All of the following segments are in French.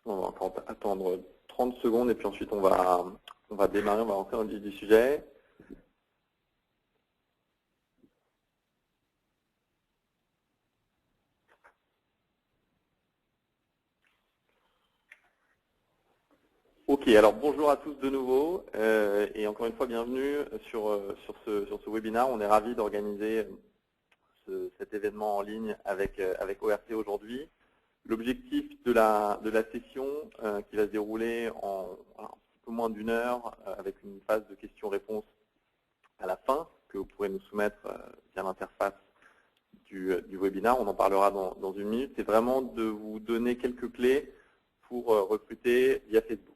On va encore attendre 30 secondes et puis ensuite on va démarrer, on va rentrer dans le vif du sujet. Ok, alors bonjour à tous de nouveau et encore une fois bienvenue sur ce webinaire. On est ravis d'organiser cet événement en ligne avec ORC aujourd'hui. L'objectif de la session qui va se dérouler en un petit peu moins d'une heure avec une phase de questions-réponses à la fin que vous pourrez nous soumettre via l'interface du webinaire. On en parlera dans une minute. C'est vraiment de vous donner quelques clés pour recruter via Facebook.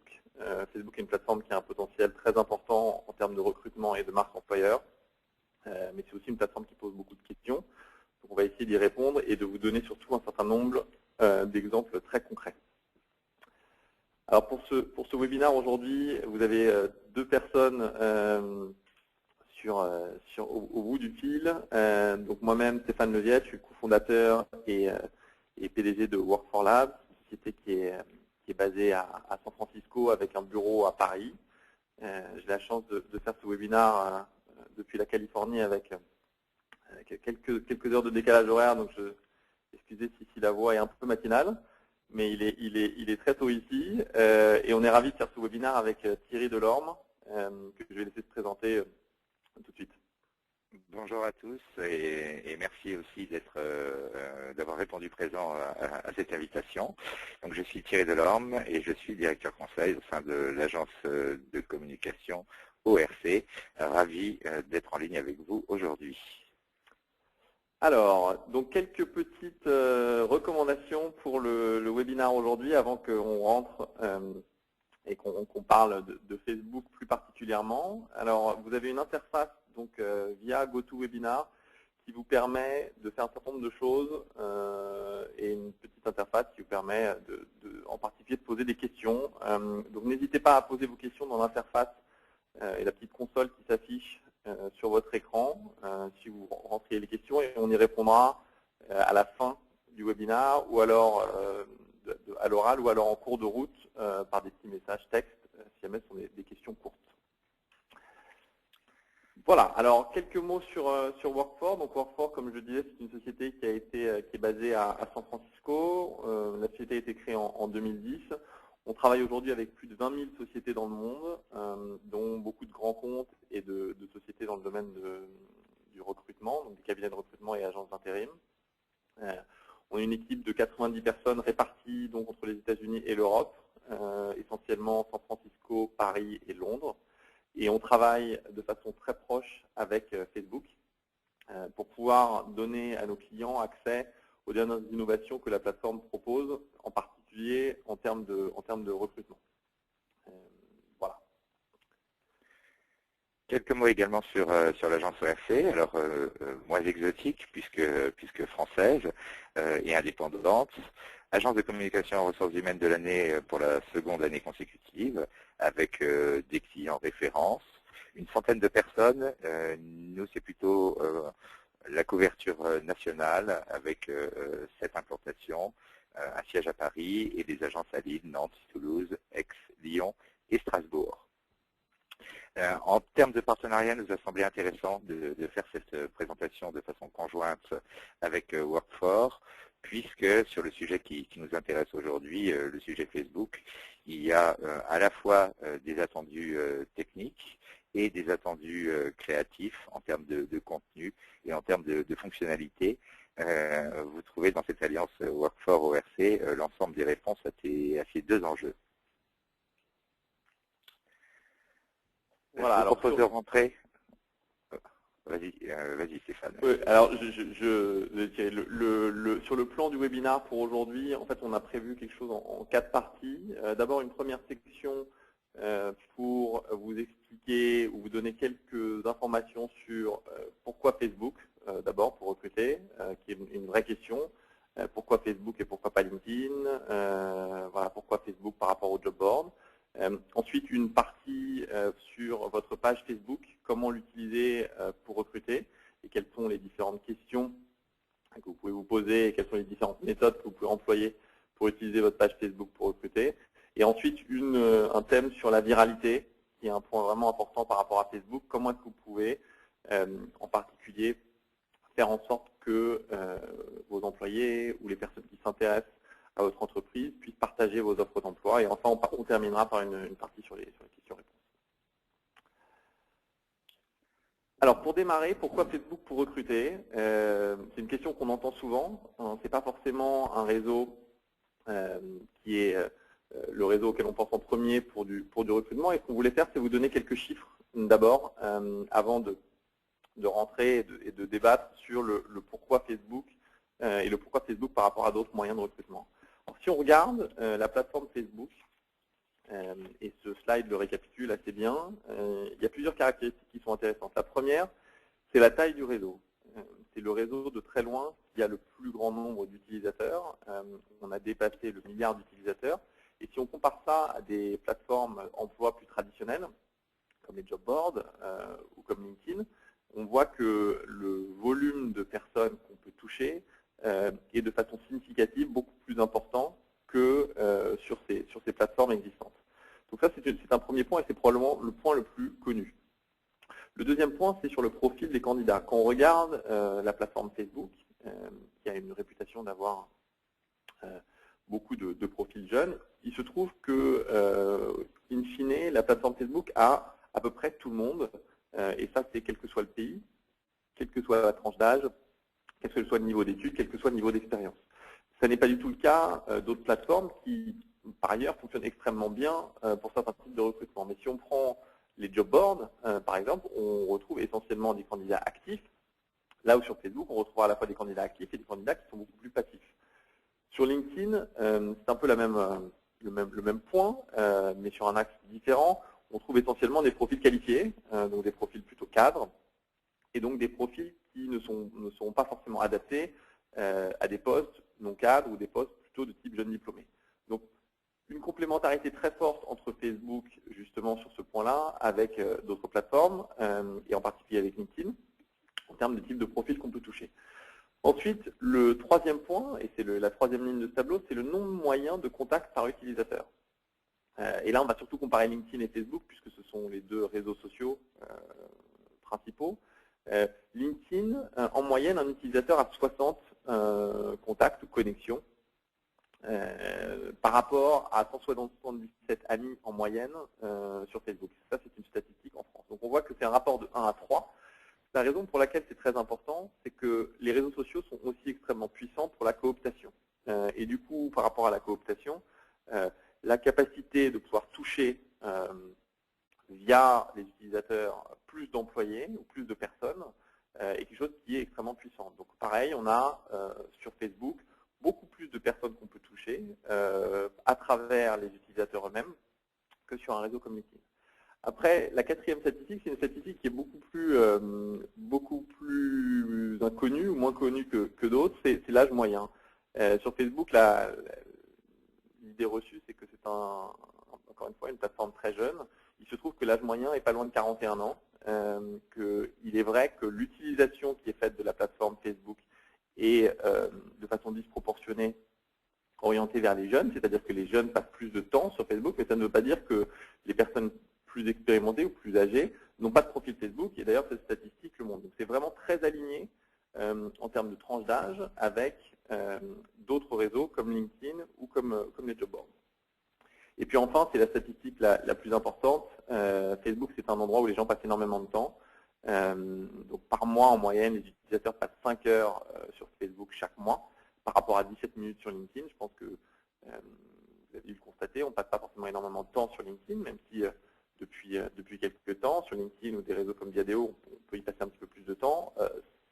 Facebook est une plateforme qui a un potentiel très important en termes de recrutement et de marque employeur, mais c'est aussi une plateforme qui pose beaucoup de questions. Donc on va essayer d'y répondre et de vous donner surtout un certain nombre d'exemples très concrets. Alors pour ce webinaire aujourd'hui, vous avez deux personnes au bout du fil. Donc moi-même, Stéphane Leviette, je suis cofondateur et PDG de Work4Lab, une société qui est basée à San Francisco avec un bureau à Paris. J'ai la chance de faire ce webinaire depuis la Californie avec quelques heures de décalage horaire, donc excusez si la voix est un peu matinale, mais il est très tôt ici, et on est ravis de faire ce webinaire avec Thierry Delorme, que je vais laisser se présenter tout de suite. Bonjour à tous et merci aussi d'avoir répondu présent à cette invitation. Donc je suis Thierry Delorme et je suis directeur conseil au sein de l'agence de communication ORC. Ravi d'être en ligne avec vous aujourd'hui. Alors, donc quelques petites recommandations pour le webinaire aujourd'hui avant qu'on rentre et qu'on parle de Facebook plus particulièrement. Alors, vous avez une interface donc via GoToWebinar qui vous permet de faire un certain nombre de choses et une petite interface qui vous permet en particulier de poser des questions. Donc, n'hésitez pas à poser vos questions dans l'interface et la petite console qui s'affiche sur votre écran si vous rentrez les questions et on y répondra à la fin du webinaire ou alors à l'oral ou alors en cours de route par des petits messages texte si jamais ce sont des questions courtes. Voilà, alors quelques mots sur Work4. Donc Work4, comme je disais, c'est une société qui est basée à San Francisco. La société a été créée en 2010. On travaille aujourd'hui avec plus de 20 000 sociétés dans le monde, dont beaucoup de grands comptes et de sociétés dans le domaine du recrutement, donc des cabinets de recrutement et agences d'intérim. On a une équipe de 90 personnes réparties donc entre les États-Unis et l'Europe, essentiellement San Francisco, Paris et Londres. Et on travaille de façon très proche avec Facebook pour pouvoir donner à nos clients accès aux dernières innovations que la plateforme propose, en particulier en termes de recrutement. Voilà. Quelques mots également sur l'agence ORC, alors moins exotique puisque française et indépendante. Agence de communication en ressources humaines de l'année pour la seconde année consécutive, avec des clients références, une centaine de personnes. Nous, c'est plutôt la couverture nationale avec 7 implantations, un siège à Paris et des agences à Lille, Nantes, Toulouse, Aix, Lyon et Strasbourg. En termes de partenariat, nous a semblé intéressant de faire cette présentation de façon conjointe avec Work4, puisque sur le sujet qui nous intéresse aujourd'hui, le sujet Facebook, il y a à la fois des attendus techniques et des attendus créatifs en termes de contenu et en termes de fonctionnalités. Vous trouvez dans cette alliance Work4-ORC l'ensemble des réponses à ces deux enjeux. Voilà, je vous propose de rentrer. Vas-y Stéphane. Oui, alors sur le plan du webinaire pour aujourd'hui, en fait, on a prévu quelque chose en 4 parties. D'abord, une première section pour vous expliquer ou vous donner quelques informations sur pourquoi Facebook, d'abord pour recruter, qui est une vraie question. Pourquoi Facebook et pourquoi pas LinkedIn, voilà, pourquoi Facebook par rapport au job board. Ensuite, une partie sur votre page Facebook, comment l'utiliser pour recruter et quelles sont les différentes questions que vous pouvez vous poser et quelles sont les différentes méthodes que vous pouvez employer pour utiliser votre page Facebook pour recruter. la viralité, qui est un point vraiment important par rapport à Facebook. Comment est-ce que vous pouvez, en particulier, faire en sorte que vos employés ou les personnes qui s'intéressent à votre entreprise puissent partager vos offres d'emploi. Et enfin, on terminera par une partie sur les questions-réponses. Alors, pour démarrer, pourquoi Facebook pour recruter? C'est une question qu'on entend souvent. Ce n'est pas forcément un réseau qui est le réseau auquel on pense en premier pour du recrutement. Et ce qu'on voulait faire, c'est vous donner quelques chiffres d'abord, avant de rentrer et de débattre sur le pourquoi Facebook et le pourquoi Facebook par rapport à d'autres moyens de recrutement. Alors, si on regarde la plateforme Facebook, et ce slide le récapitule assez bien, il y a plusieurs caractéristiques qui sont intéressantes. La première, c'est la taille du réseau. C'est le réseau de très loin qui a le plus grand nombre d'utilisateurs. On a dépassé le milliard d'utilisateurs. Et si on compare ça à des plateformes emploi plus traditionnelles, comme les job boards ou comme LinkedIn, on voit que le volume de personnes qu'on peut toucher est de façon significative beaucoup plus important que sur ces plateformes existantes. Donc ça, c'est un premier point et c'est probablement le point le plus connu. Le deuxième point, c'est sur le profil des candidats. Quand on regarde la plateforme Facebook, qui a une réputation d'avoir beaucoup de profils jeunes, il se trouve que, in fine, la plateforme Facebook a à peu près tout le monde, et ça, c'est quel que soit le pays, quelle que soit la tranche d'âge, quel que soit le niveau d'études, quel que soit le niveau d'expérience. Ce n'est pas du tout le cas d'autres plateformes qui, par ailleurs, fonctionnent extrêmement bien pour certains types de recrutement. Mais si on prend les job boards, par exemple, on retrouve essentiellement des candidats actifs, là où sur Facebook, on retrouve à la fois des candidats actifs et des candidats qui sont beaucoup plus passifs. Sur LinkedIn, c'est un peu le même point, mais sur un axe différent. On trouve essentiellement des profils qualifiés, donc des profils plutôt cadres, et donc des profils qui ne sont pas forcément adaptés à des postes non cadres ou des postes plutôt de type jeune diplômé. Donc, une complémentarité très forte entre Facebook, justement, sur ce point-là, avec d'autres plateformes, et en particulier avec LinkedIn, en termes de type de profil qu'on peut toucher. Ensuite, le troisième point, et c'est la troisième ligne de ce tableau, c'est le nombre moyen de contacts par utilisateur. Et là, on va surtout comparer LinkedIn et Facebook, puisque ce sont les deux réseaux sociaux principaux. LinkedIn, en moyenne, un utilisateur a 60 contacts ou connexions par rapport à 177 amis en moyenne sur Facebook. Ça, c'est une statistique en France. Donc, on voit que c'est un rapport de 1 à 3. La raison pour laquelle c'est très important, c'est que les réseaux sociaux sont aussi extrêmement puissants pour la cooptation. Et du coup, par rapport à la cooptation, la capacité de pouvoir toucher via les utilisateurs plus d'employés ou plus de personnes est quelque chose qui est extrêmement puissant. Donc pareil, on a sur Facebook beaucoup plus de personnes qu'on peut toucher à travers les utilisateurs eux-mêmes que sur un réseau comme LinkedIn. Après, la quatrième statistique, c'est une statistique qui est beaucoup plus inconnue ou moins connue que d'autres, c'est l'âge moyen. Sur Facebook, l'idée reçue, c'est que c'est encore une fois une plateforme très jeune. Il se trouve que l'âge moyen est pas loin de 41 ans. Il est vrai que l'utilisation qui est faite de la plateforme Facebook est de façon disproportionnée orientée vers les jeunes, c'est-à-dire que les jeunes passent plus de temps sur Facebook, mais ça ne veut pas dire que les personnes plus expérimentées ou plus âgées n'ont pas de profil Facebook, et d'ailleurs cette statistique le montre. Donc c'est vraiment très aligné en termes de tranche d'âge avec d'autres réseaux comme LinkedIn ou comme les job boards. Et puis enfin, c'est la statistique la plus importante. Facebook, c'est un endroit où les gens passent énormément de temps. Donc par mois, en moyenne, les utilisateurs passent 5 heures sur Facebook chaque mois, par rapport à 17 minutes sur LinkedIn. Je pense que vous avez dû le constater, on ne passe pas forcément énormément de temps sur LinkedIn, même si depuis quelques temps, sur LinkedIn ou des réseaux comme Viadeo, on peut y passer un petit peu plus de temps.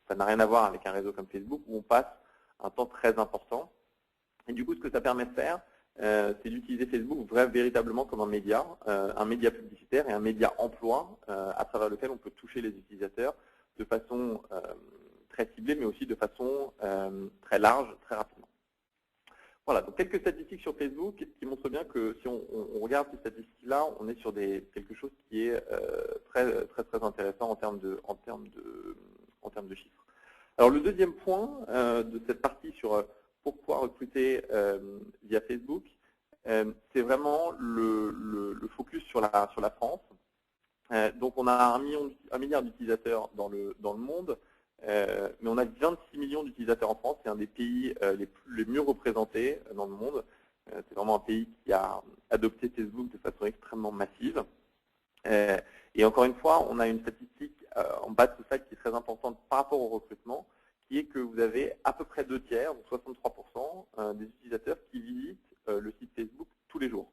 Ça n'a rien à voir avec un réseau comme Facebook, où on passe un temps très important. Et du coup, ce que ça permet de faire, c'est d'utiliser Facebook véritablement comme un média publicitaire et un média emploi à travers lequel on peut toucher les utilisateurs de façon très ciblée, mais aussi de façon très large, très rapidement. Voilà, donc quelques statistiques sur Facebook qui montrent bien que si on regarde ces statistiques-là, on est sur quelque chose qui est très intéressant en termes de chiffres. Alors le deuxième point de cette partie sur pourquoi recruter via Facebook, c'est vraiment le focus sur la France. Donc on a 1 milliard d'utilisateurs dans le monde, mais on a 26 millions d'utilisateurs en France. C'est un des pays les mieux représentés dans le monde. C'est vraiment un pays qui a adopté Facebook de façon extrêmement massive. Et encore une fois, on a une statistique en bas de tout ça qui est très importante par rapport au recrutement, qui est que vous avez à peu près 2/3, donc 63% des utilisateurs qui visitent le site Facebook tous les jours,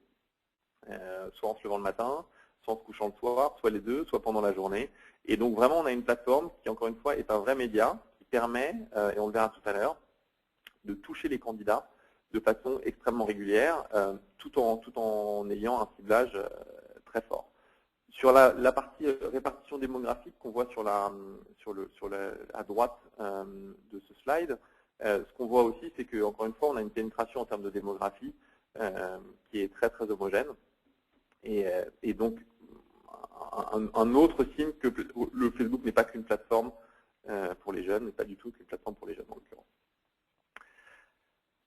soit en se levant le matin, soit en se couchant le soir, soit les deux, soit pendant la journée. Et donc vraiment, on a une plateforme qui, encore une fois, est un vrai média qui permet, et on le verra tout à l'heure, de toucher les candidats de façon extrêmement régulière, tout en ayant un ciblage très fort. Sur la partie répartition démographique qu'on voit à droite de ce slide, ce qu'on voit aussi, c'est qu'encore une fois, on a une pénétration en termes de démographie qui est très très homogène. Et donc, un autre signe que le Facebook n'est pas qu'une plateforme pour les jeunes, mais pas du tout qu'une plateforme pour les jeunes en l'occurrence.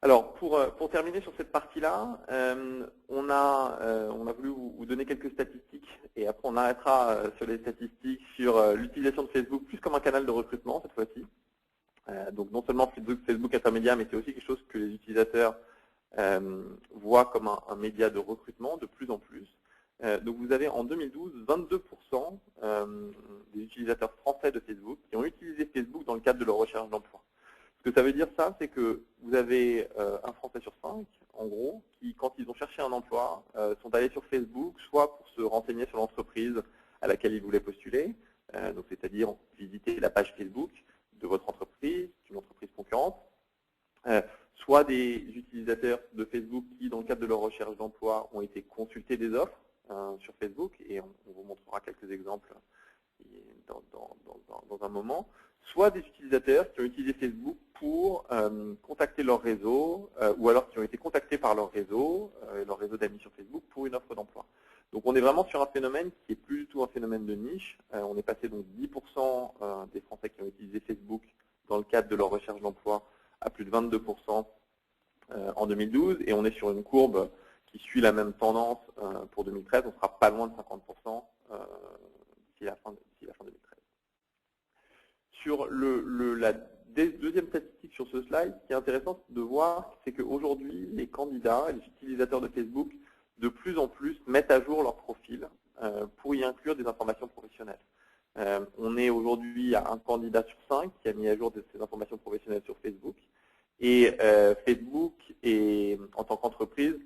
Alors, pour terminer sur cette partie-là, on a voulu vous donner quelques statistiques, et après on arrêtera sur les statistiques sur l'utilisation de Facebook plus comme un canal de recrutement cette fois-ci. Donc non seulement Facebook est un média, mais c'est aussi quelque chose que les utilisateurs voient comme un média de recrutement de plus en plus. Donc vous avez en 2012 22% des utilisateurs français de Facebook qui ont utilisé Facebook dans le cadre de leur recherche d'emploi. Ce que ça veut dire ça, c'est que vous avez un Français sur 5, en gros, qui, quand ils ont cherché un emploi, sont allés sur Facebook, soit pour se renseigner sur l'entreprise à laquelle ils voulaient postuler, donc c'est-à-dire visiter la page Facebook de votre entreprise, une entreprise concurrente, soit des utilisateurs de Facebook qui, dans le cadre de leur recherche d'emploi, ont été consulter des offres sur Facebook, et on vous montrera quelques exemples dans un moment, soit des utilisateurs qui ont utilisé Facebook pour contacter leur réseau, ou alors qui ont été contactés par leur réseau d'amis sur Facebook pour une offre d'emploi. Donc on est vraiment sur un phénomène qui est plus du tout un phénomène de niche. On est passé donc 10% des Français qui ont utilisé Facebook dans le cadre de leur recherche d'emploi à plus de 22% en 2012, et on est sur une courbe qui suit la même tendance pour 2013. On ne sera pas loin de 50% d'ici la fin 2013. Sur la deuxième statistique sur ce slide, ce qui est intéressant de voir, c'est qu'aujourd'hui, les candidats, les utilisateurs de Facebook, de plus en plus mettent à jour leur profil pour y inclure des informations professionnelles. On est aujourd'hui à un candidat sur 5 qui a mis à jour ses informations professionnelles sur Facebook. Et Facebook, en tant qu'entreprise,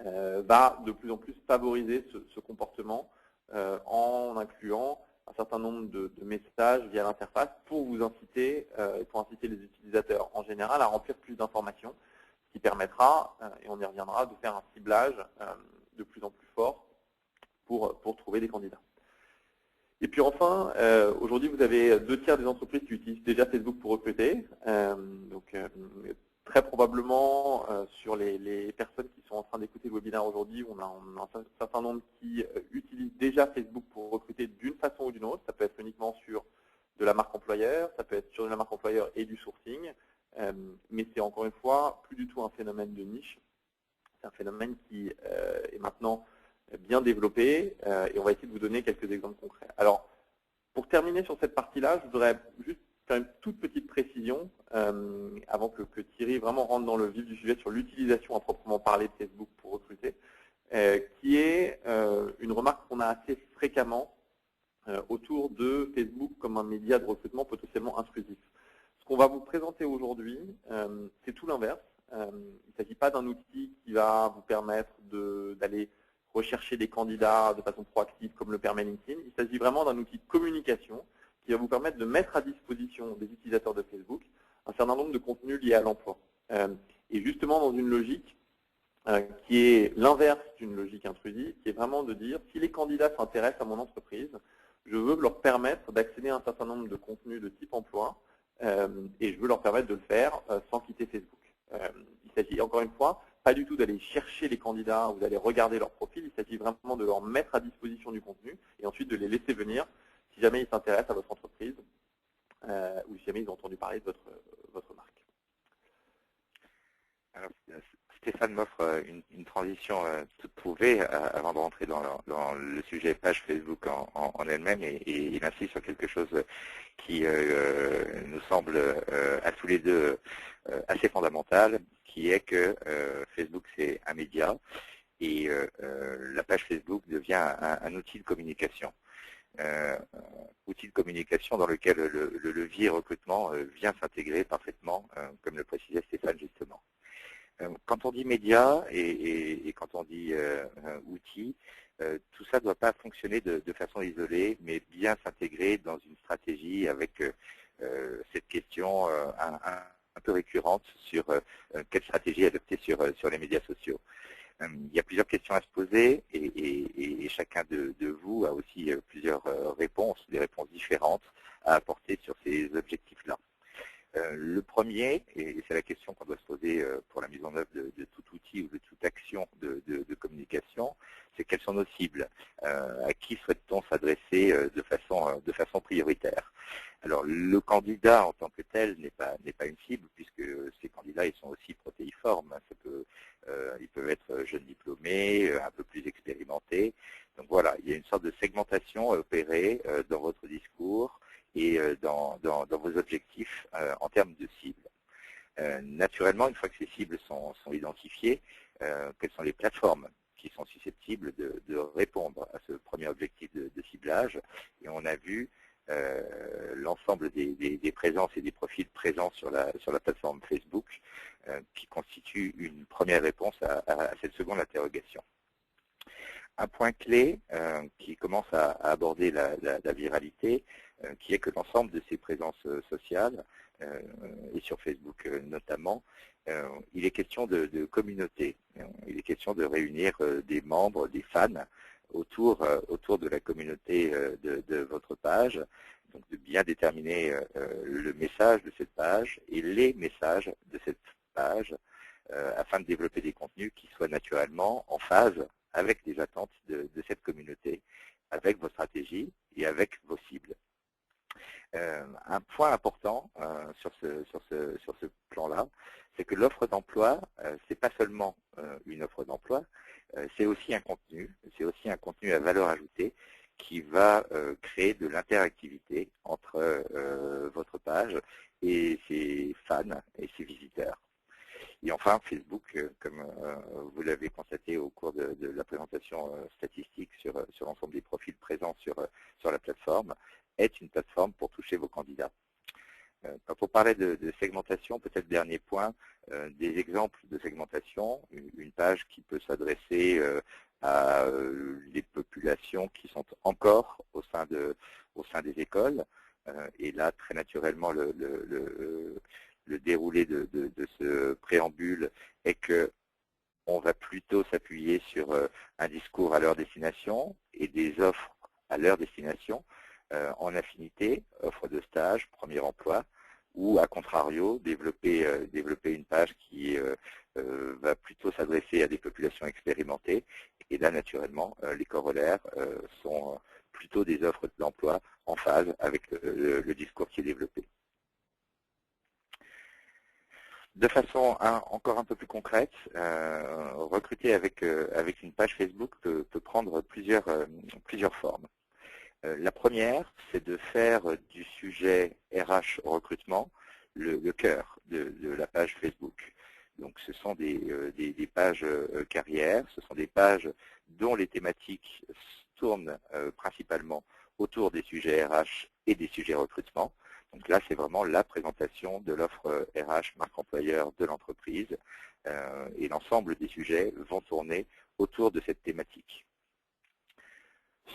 va de plus en plus favoriser ce comportement en incluant un certain nombre de messages via l'interface pour vous inciter, pour inciter les utilisateurs en général à remplir plus d'informations, ce qui permettra, et on y reviendra, de faire un ciblage de plus en plus fort pour trouver des candidats. Et puis enfin, aujourd'hui, vous avez 2/3 des entreprises qui utilisent déjà Facebook pour recruter. Donc, très probablement, sur les personnes qui sont en train d'écouter le webinaire aujourd'hui, on a un certain nombre qui utilisent déjà Facebook pour recruter d'une façon ou d'une autre. Ça peut être uniquement sur de la marque employeur, ça peut être sur de la marque employeur et du sourcing, mais c'est encore une fois plus du tout un phénomène de niche. C'est un phénomène qui est maintenant bien développé, et on va essayer de vous donner quelques exemples concrets. Alors, pour terminer sur cette partie-là, je voudrais juste faire une toute petite précision avant que Thierry vraiment rentre dans le vif du sujet sur l'utilisation à proprement parler de Facebook pour recruter, qui est une remarque qu'on a assez fréquemment autour de Facebook comme un média de recrutement potentiellement intrusif. Ce qu'on va vous présenter aujourd'hui, c'est tout l'inverse. Il ne s'agit pas d'un outil qui va vous permettre d'aller rechercher des candidats de façon proactive comme le permet LinkedIn. Il s'agit vraiment d'un outil de communication qui va vous permettre de mettre à disposition des utilisateurs de Facebook un certain nombre de contenus liés à l'emploi. Et justement dans une logique qui est l'inverse d'une logique intrusive, qui est vraiment de dire si les candidats s'intéressent à mon entreprise, je veux leur permettre d'accéder à un certain nombre de contenus de type emploi, et je veux leur permettre de le faire sans quitter Facebook. Il s'agit encore une fois pas du tout d'aller chercher les candidats ou d'aller regarder leur profil, il s'agit vraiment de leur mettre à disposition du contenu et ensuite de les laisser venir si jamais ils s'intéressent à votre entreprise ou si jamais ils ont entendu parler de votre marque. Alors, ce Stéphane m'offre une transition toute trouvée avant de rentrer dans le sujet page Facebook en elle-même, et il insiste sur quelque chose qui nous semble à tous les deux assez fondamental, qui est que Facebook c'est un média, et la page Facebook devient un outil de communication. Outil de communication dans lequel le levier recrutement vient s'intégrer parfaitement, comme le précisait Stéphane justement. Quand on dit média et quand on dit outil, tout ça ne doit pas fonctionner de façon isolée, mais bien s'intégrer dans une stratégie avec cette question un peu récurrente sur quelle stratégie adopter sur les médias sociaux. Il y a plusieurs questions à se poser, et chacun de vous a aussi plusieurs réponses, des réponses différentes à apporter sur ces objectifs-là. Le premier, et c'est la question qu'on doit se poser pour la mise en œuvre de tout outil ou de toute action de communication, c'est quelles sont nos cibles, à qui souhaite-t-on s'adresser de façon prioritaire. Alors le candidat en tant que tel n'est pas une cible, puisque ces candidats ils sont aussi protéiformes. Ils peuvent être jeunes diplômés, un peu plus expérimentés. Donc voilà, il y a une sorte de segmentation à opérer dans votre discours et dans vos objectifs en termes de cibles. Naturellement, une fois que ces cibles sont identifiées, quelles sont les plateformes qui sont susceptibles de répondre à ce premier objectif de ciblage. Et on a vu l'ensemble des présences et des profils présents sur la plateforme Facebook qui constituent une première réponse à cette seconde interrogation. Un point clé qui commence à aborder la viralité, qui est que l'ensemble de ces présences sociales, et sur Facebook notamment, il est question de communauté. Il est question de réunir des membres, des fans, autour de la communauté de votre page, donc de bien déterminer le message de cette page et les messages de cette page, afin de développer des contenus qui soient naturellement en phase avec les attentes de cette communauté, avec vos stratégies et avec vos cibles. Un point important sur ce plan-là, c'est que l'offre d'emploi, c'est pas seulement une offre d'emploi, c'est aussi un contenu à valeur ajoutée qui va créer de l'interactivité entre votre page et ses fans et ses visiteurs. Et enfin, Facebook, comme vous l'avez constaté au cours de la présentation statistique sur l'ensemble des profils présents sur la plateforme, est une plateforme pour toucher vos candidats. Quand on parlait de segmentation, peut-être dernier point, des exemples de segmentation, une page qui peut s'adresser à les populations qui sont encore au sein des écoles, et là, très naturellement, le déroulé de ce préambule est que on va plutôt s'appuyer sur un discours à leur destination et des offres à leur destination en affinité, offre de stage, premier emploi, ou à contrario, développer une page qui va plutôt s'adresser à des populations expérimentées. Et là, naturellement, les corollaires sont plutôt des offres d'emploi en phase avec le discours qui est développé. De façon encore un peu plus concrète, recruter avec une page Facebook peut prendre plusieurs formes. La première, c'est de faire du sujet RH recrutement le cœur de la page Facebook. Donc ce sont des pages carrières, ce sont des pages dont les thématiques tournent principalement autour des sujets RH et des sujets recrutement. Donc là, c'est vraiment la présentation de l'offre RH, marque employeur de l'entreprise, et l'ensemble des sujets vont tourner autour de cette thématique.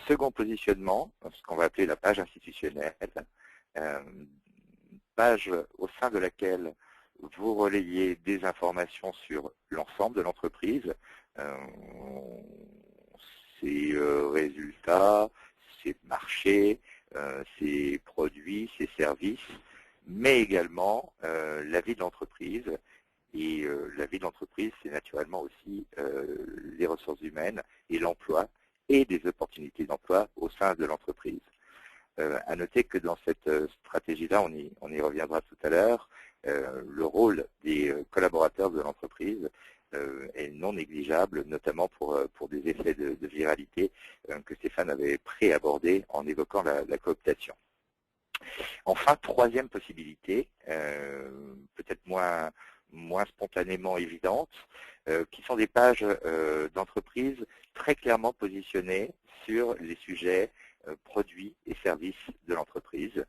Second positionnement, ce qu'on va appeler la page institutionnelle, page au sein de laquelle vous relayez des informations sur l'ensemble de l'entreprise, ses résultats, ses marchés, ses produits, ses services, mais également la vie de l'entreprise. Et la vie de l'entreprise, c'est naturellement aussi les ressources humaines et l'emploi et des opportunités d'emploi au sein de l'entreprise. À noter que dans cette stratégie-là, on y reviendra tout à l'heure, le rôle des collaborateurs de l'entreprise est non négligeable, notamment pour des effets de viralité que Stéphane avait pré-abordé en évoquant la cooptation. Enfin, troisième possibilité, peut-être moins spontanément évidente, qui sont des pages d'entreprise très clairement positionnées sur les sujets produits et services de l'entreprise,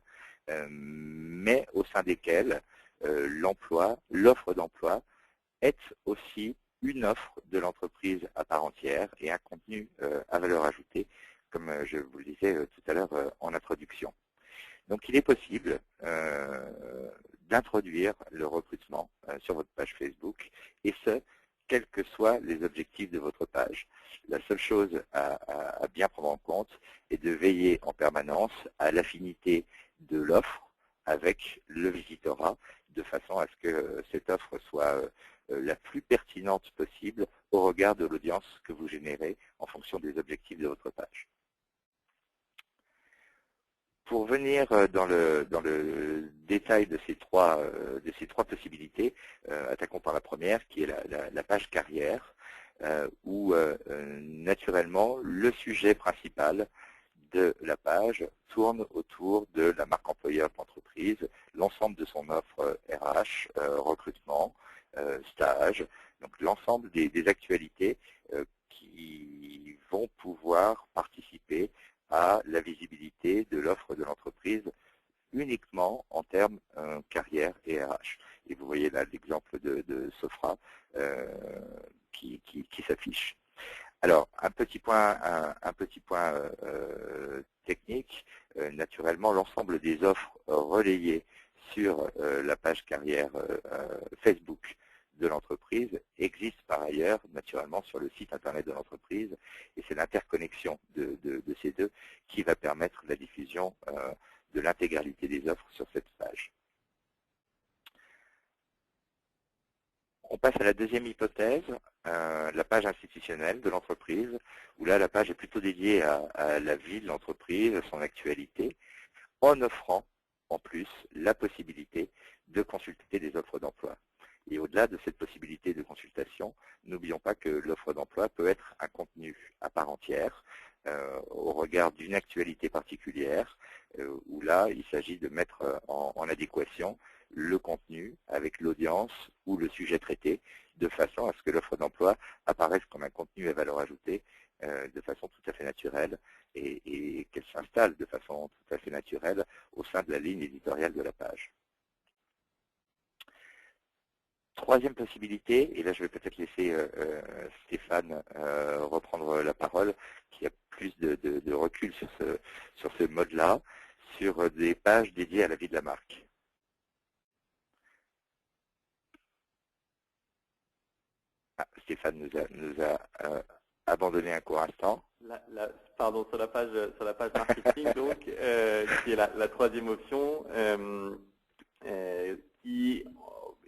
mais au sein desquels l'offre d'emploi est aussi une offre de l'entreprise à part entière et un contenu à valeur ajoutée, comme je vous le disais tout à l'heure en introduction. Donc il est possible d'introduire le recrutement sur votre page Facebook, et ce, quels que soient les objectifs de votre page. La seule chose à bien prendre en compte est de veiller en permanence à l'affinité de l'offre avec le visitorat, de façon à ce que cette offre soit la plus pertinente possible au regard de l'audience que vous générez en fonction des objectifs de votre page. Pour venir dans le détail de ces trois possibilités, attaquons par la première, qui est la page carrière, où naturellement le sujet principal de la page tourne autour de la marque employeur de l'entreprise, l'ensemble de son offre RH, recrutement, stage, donc l'ensemble des actualités qui vont pouvoir participer à la visibilité de l'offre de l'entreprise uniquement en termes carrière et RH. Et vous voyez là l'exemple de Sofra qui s'affiche. Alors, un petit point technique, naturellement, l'ensemble des offres relayées sur la page carrière Facebook de l'entreprise existe par ailleurs, naturellement, sur le site internet de l'entreprise, et c'est l'interconnexion de ces deux qui va permettre la diffusion de l'intégralité des offres sur cette page. On passe à la deuxième hypothèse, la page institutionnelle de l'entreprise, où là, la page est plutôt dédiée à la vie de l'entreprise, à son actualité, en offrant en plus la possibilité de consulter des offres d'emploi. Et au-delà de cette possibilité de consultation, n'oublions pas que l'offre d'emploi peut être un contenu à part entière, au regard d'une actualité particulière, où là, il s'agit de mettre en adéquation le contenu avec l'audience ou le sujet traité, de façon à ce que l'offre d'emploi apparaisse comme un contenu à valeur ajoutée de façon tout à fait naturelle et qu'elle s'installe de façon tout à fait naturelle au sein de la ligne éditoriale de la page. Troisième possibilité, et là je vais peut-être laisser Stéphane reprendre la parole, qui a plus de recul sur ce mode-là, sur des pages dédiées à la vie de la marque. Ah, Stéphane nous a abandonné un court instant. Pardon, sur la page marketing, donc, qui est la troisième option, qui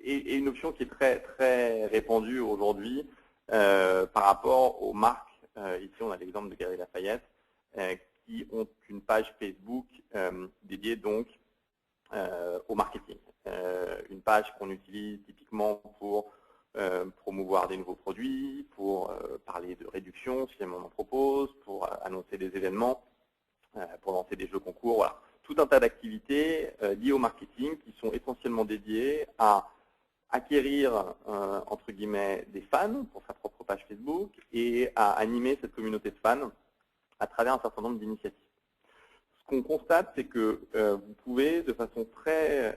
est une option qui est très répandue aujourd'hui par rapport aux marques. Ici, on a l'exemple de Galeries Lafayette, qui ont une page Facebook dédiée donc au marketing. Une page qu'on utilise typiquement pour promouvoir des nouveaux produits, pour parler de réduction si on en propose, pour annoncer des événements, pour lancer des jeux concours, voilà. Tout un tas d'activités liées au marketing qui sont essentiellement dédiées à acquérir, entre guillemets, des fans pour sa propre page Facebook et à animer cette communauté de fans à travers un certain nombre d'initiatives. Ce qu'on constate, c'est que vous pouvez, de façon très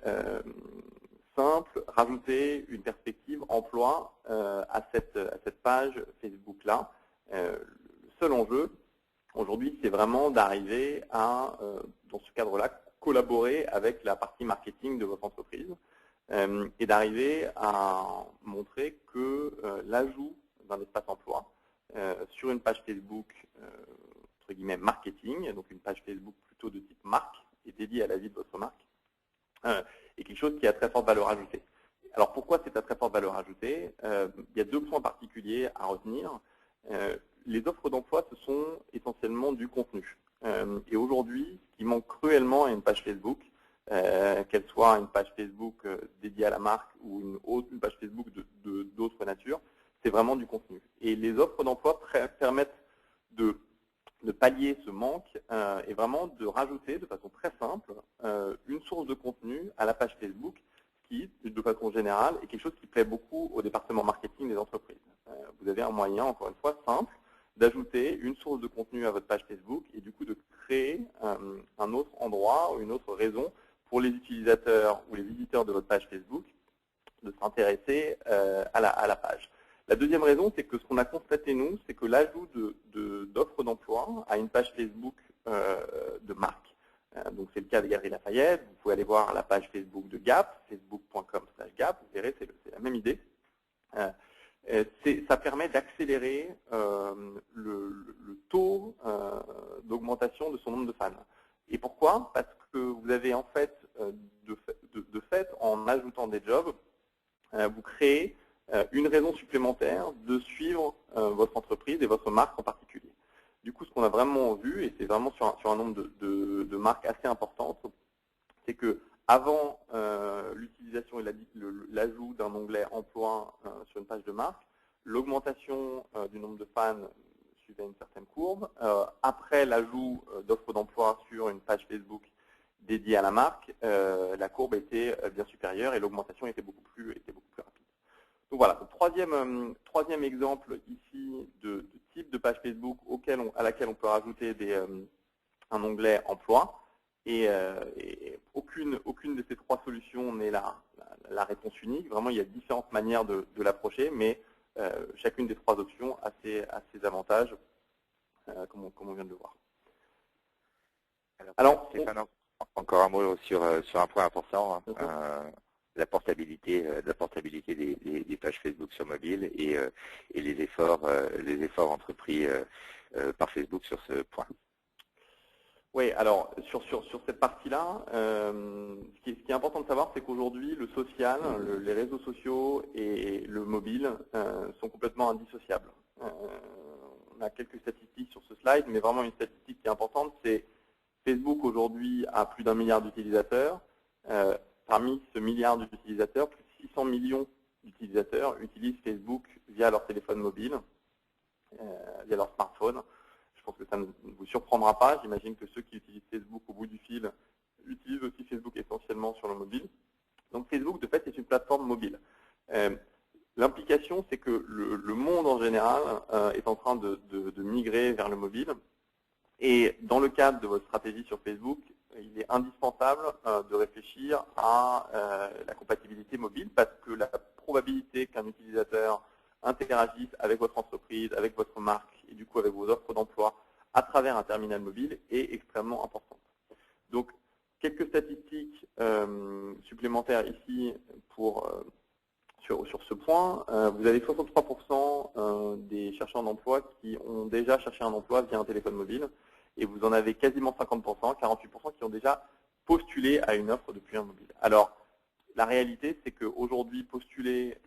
simple, rajouter une perspective emploi à cette page Facebook-là. Le seul enjeu, aujourd'hui, c'est vraiment d'arriver à, dans ce cadre-là, collaborer avec la partie marketing de votre entreprise et d'arriver à montrer que l'ajout d'un espace emploi sur une page Facebook, entre guillemets, marketing, donc une page Facebook plutôt de type marque et dédiée à la vie de votre marque, est quelque chose qui a très forte valeur ajoutée. Alors pourquoi c'est à très forte valeur ajoutée? Il y a deux points particuliers à retenir. Les offres d'emploi, ce sont essentiellement du contenu. Et aujourd'hui, ce qui manque cruellement à une page Facebook, qu'elle soit une page Facebook dédiée à la marque ou une page Facebook d'autre nature, c'est vraiment du contenu. Et les offres d'emploi permettent de pallier ce manque et vraiment de rajouter de façon très simple une source de contenu à la page Facebook qui, de façon générale, est quelque chose qui plaît beaucoup au département marketing des entreprises. Vous avez un moyen, encore une fois, simple, d'ajouter une source de contenu à votre page Facebook et du coup de créer un autre endroit ou une autre raison pour les utilisateurs ou les visiteurs de votre page Facebook de s'intéresser à la page. La deuxième raison, c'est que ce qu'on a constaté, nous, c'est que l'ajout d'offres d'emploi à une page Facebook de marque, donc c'est le cas des Galeries Lafayette, vous pouvez aller voir la page Facebook de Gap, facebook.com/Gap, vous verrez, c'est la même idée. Ça permet d'accélérer le taux d'augmentation de son nombre de fans. Et pourquoi? Parce que vous avez en fait, de fait, en ajoutant des jobs, vous créez une raison supplémentaire de suivre votre entreprise et votre marque en particulier. Du coup, ce qu'on a vraiment vu, et c'est vraiment sur un nombre de marques assez importantes, c'est que avant l'utilisation et l'ajout d'un onglet emploi sur une page de marque, l'augmentation du nombre de fans suivait une certaine courbe. Après l'ajout d'offres d'emploi sur une page Facebook dédiée à la marque, la courbe était bien supérieure et l'augmentation était beaucoup plus rapide. Donc voilà, troisième exemple ici de type de page Facebook à laquelle on peut rajouter un onglet emploi. Et aucune de ces trois solutions n'est la réponse unique. Vraiment, il y a différentes manières de l'approcher, mais chacune des trois options a ses avantages, comme on vient de le voir. Alors Stéphane, encore un mot sur un point important, la portabilité des pages Facebook sur mobile et les efforts entrepris par Facebook sur ce point. Oui, alors sur cette partie-là, ce qui est important de savoir, c'est qu'aujourd'hui, le social, les réseaux sociaux et le mobile sont complètement indissociables. On a quelques statistiques sur ce slide, mais vraiment une statistique qui est importante, c'est Facebook aujourd'hui a plus d'1 milliard d'utilisateurs. Parmi ce milliard d'utilisateurs, plus de 600 millions d'utilisateurs utilisent Facebook via leur téléphone mobile, via leur smartphone. Je pense que ça ne vous surprendra pas. J'imagine que ceux qui utilisent Facebook au bout du fil utilisent aussi Facebook essentiellement sur le mobile. Donc Facebook, de fait, est une plateforme mobile. L'implication, c'est que le monde en général est en train de migrer vers le mobile. Et dans le cadre de votre stratégie sur Facebook, il est indispensable de réfléchir à la compatibilité mobile parce que la probabilité qu'un utilisateur interagisse avec votre entreprise, avec votre marque et du coup avec vos offres d'emploi à travers un terminal mobile est extrêmement importante. Donc, quelques statistiques supplémentaires ici sur ce point. Vous avez 63% des chercheurs d'emploi qui ont déjà cherché un emploi via un téléphone mobile et vous en avez quasiment 50%, 48% qui ont déjà postulé à une offre depuis un mobile. Alors, la réalité, c'est qu'aujourd'hui, postuler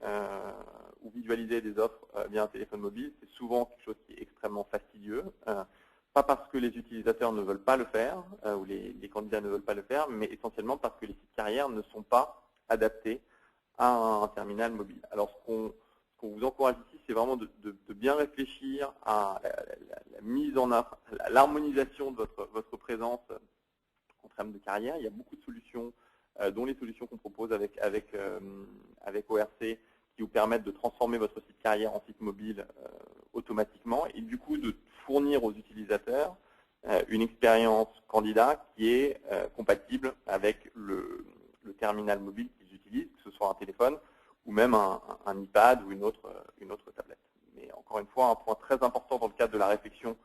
ou visualiser des offres via un téléphone mobile, c'est souvent quelque chose qui est extrêmement fastidieux. Pas parce que les utilisateurs ne veulent pas le faire, ou les candidats ne veulent pas le faire, mais essentiellement parce que les sites carrières ne sont pas adaptés à un terminal mobile. Alors, ce qu'on vous encourage ici, c'est vraiment de bien réfléchir à la mise en œuvre, à l'harmonisation de votre présence en termes de carrière. Il y a beaucoup de solutions, dont les solutions qu'on propose avec ORC, qui vous permettent de transformer votre site carrière en site mobile automatiquement et du coup de fournir aux utilisateurs une expérience candidat qui est compatible avec le terminal mobile qu'ils utilisent, que ce soit un téléphone ou même un iPad ou une autre tablette. Mais encore une fois, un point très important dans le cadre de la réflexion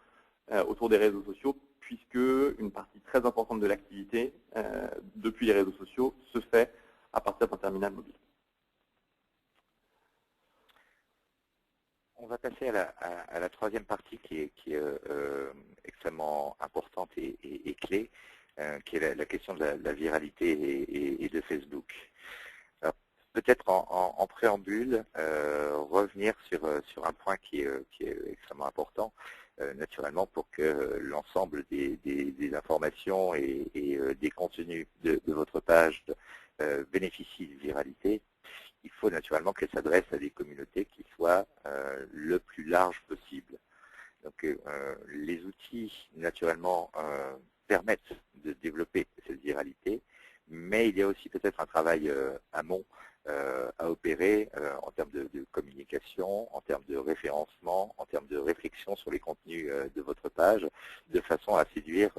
autour des réseaux sociaux, puisque une partie très importante de l'activité depuis les réseaux sociaux se fait à partir d'un terminal mobile. On va passer à la troisième partie qui est extrêmement importante et clé, qui est la question de la viralité et de Facebook. Peut-être en préambule, revenir sur un point qui est extrêmement important, naturellement, pour que l'ensemble des informations et des contenus de votre page bénéficient de viralité. il faut naturellement qu'elle s'adresse à des communautés qui soient le plus large possible. Donc les outils, naturellement, permettent de développer cette viralité, mais il y a aussi peut-être un travail amont à opérer en termes de communication, en termes de référencement, en termes de réflexion sur les contenus de votre page, de façon à séduire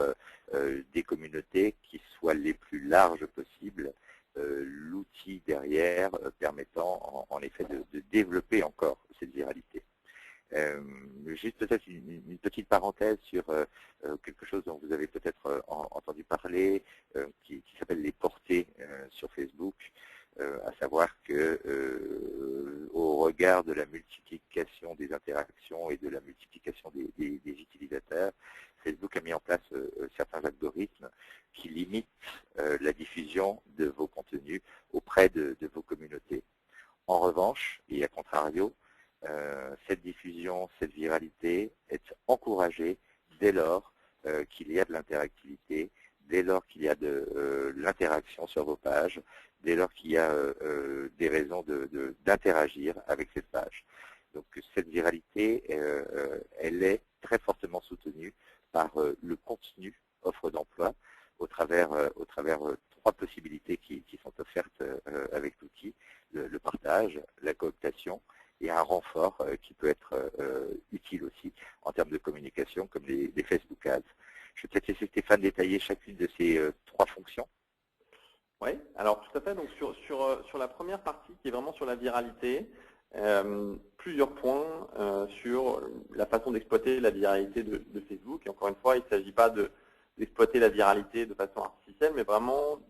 des communautés qui soient les plus larges possibles, l'outil derrière permettant en effet de développer encore cette viralité. Juste peut-être une petite parenthèse sur quelque chose dont vous avez peut-être entendu parler, qui s'appelle les portées sur Facebook, à savoir que au regard de la multiplication des interactions et de la multiplication des utilisateurs, Facebook a mis en place certains algorithmes qui limitent la diffusion de vos contenus auprès de vos communautés. En revanche, et à contrario, cette diffusion, cette viralité est encouragée dès lors qu'il y a de l'interactivité, dès lors qu'il y a de l'interaction sur vos pages, dès lors qu'il y a des raisons d'interagir avec cette page. Donc cette viralité, elle est très fortement soutenue par le contenu offre d'emploi au travers trois possibilités qui sont offertes avec l'outil, le partage, la cooptation et un renfort qui peut être utile aussi en termes de communication comme les Facebook Ads. Je vais peut-être laisser Stéphane détailler chacune de ces trois fonctions. Oui, alors tout à fait. Donc sur la première partie qui est vraiment sur la viralité, plusieurs points sur la façon d'exploiter la viralité de Facebook. Et encore une fois, il ne s'agit pas d'exploiter la viralité de façon artificielle, mais vraiment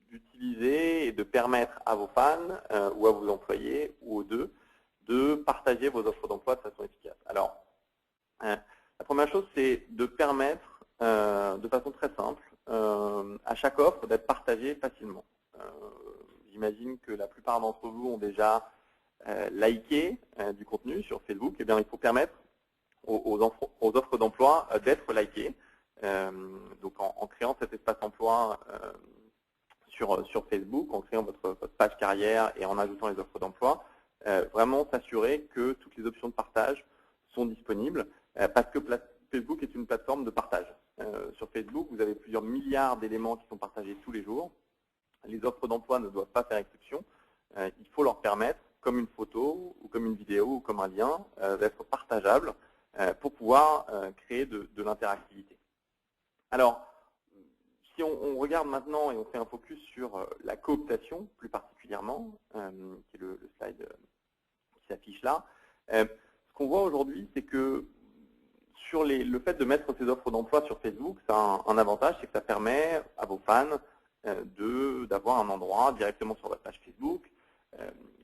d'utiliser et de permettre à vos fans ou à vos employés ou aux deux de partager vos offres d'emploi de façon efficace. Alors, la première chose, c'est de permettre de façon très simple à chaque offre d'être partagée facilement. J'imagine que la plupart d'entre vous ont déjà liké du contenu sur Facebook. Eh bien, il faut permettre aux offres d'emploi d'être likées. Donc, en créant cet espace emploi sur Facebook, en créant votre page carrière et en ajoutant les offres d'emploi, vraiment s'assurer que toutes les options de partage sont disponibles parce que Facebook est une plateforme de partage. Sur Facebook, vous avez plusieurs milliards d'éléments qui sont partagés tous les jours. Les offres d'emploi ne doivent pas faire exception. Il faut leur permettre, comme une photo, ou comme une vidéo, ou comme un lien, d'être partageables pour pouvoir créer de l'interactivité. Alors, si on regarde maintenant et on fait un focus sur la cooptation, plus particulièrement, qui est le slide qui s'affiche là, ce qu'on voit aujourd'hui, c'est que sur le fait de mettre ces offres d'emploi sur Facebook, ça a un avantage, c'est que ça permet à vos fans d'avoir un endroit directement sur votre page Facebook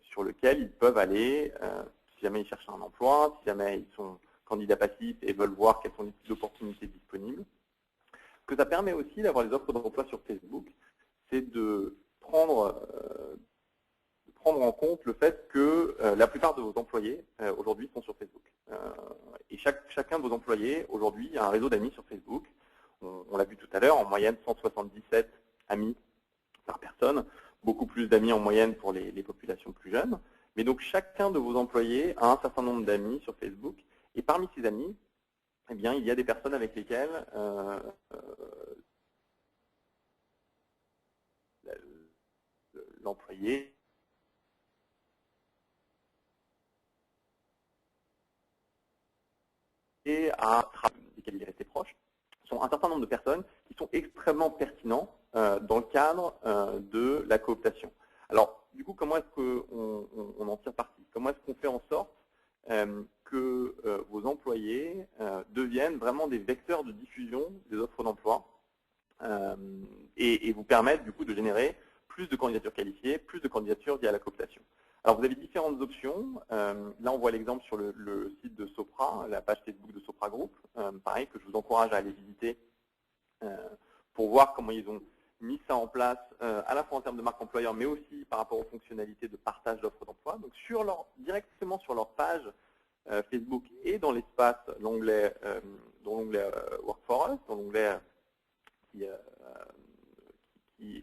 sur lequel ils peuvent aller, si jamais ils cherchent un emploi, si jamais ils sont candidats passifs et veulent voir quelles sont les opportunités disponibles. Ce que ça permet aussi d'avoir les offres d'emploi sur Facebook, c'est de prendre en compte le fait que la plupart de vos employés aujourd'hui sont sur Facebook. Et chacun de vos employés aujourd'hui a un réseau d'amis sur Facebook. On l'a vu tout à l'heure, en moyenne 177 amis par personne, beaucoup plus d'amis en moyenne pour les populations plus jeunes. Mais donc chacun de vos employés a un certain nombre d'amis sur Facebook. Et parmi ces amis, eh bien, il y a des personnes avec lesquelles l'employé à desquels il est resté proche, sont un certain nombre de personnes qui sont extrêmement pertinents dans le cadre de la cooptation. Alors, du coup, comment est-ce qu'on en tire parti? Comment est-ce qu'on fait en sorte que vos employés deviennent vraiment des vecteurs de diffusion des offres d'emploi et vous permettent du coup de générer plus de candidatures qualifiées, plus de candidatures via la cooptation. Alors vous avez différentes options. Là on voit l'exemple sur le site de Sopra, la page Facebook de Sopra Group, pareil que je vous encourage à aller visiter pour voir comment ils ont mis ça en place, à la fois en termes de marque employeur, mais aussi par rapport aux fonctionnalités de partage d'offres d'emploi. Donc directement sur leur page Facebook et dans l'espace, dans l'onglet Work for Us, dans l'onglet qui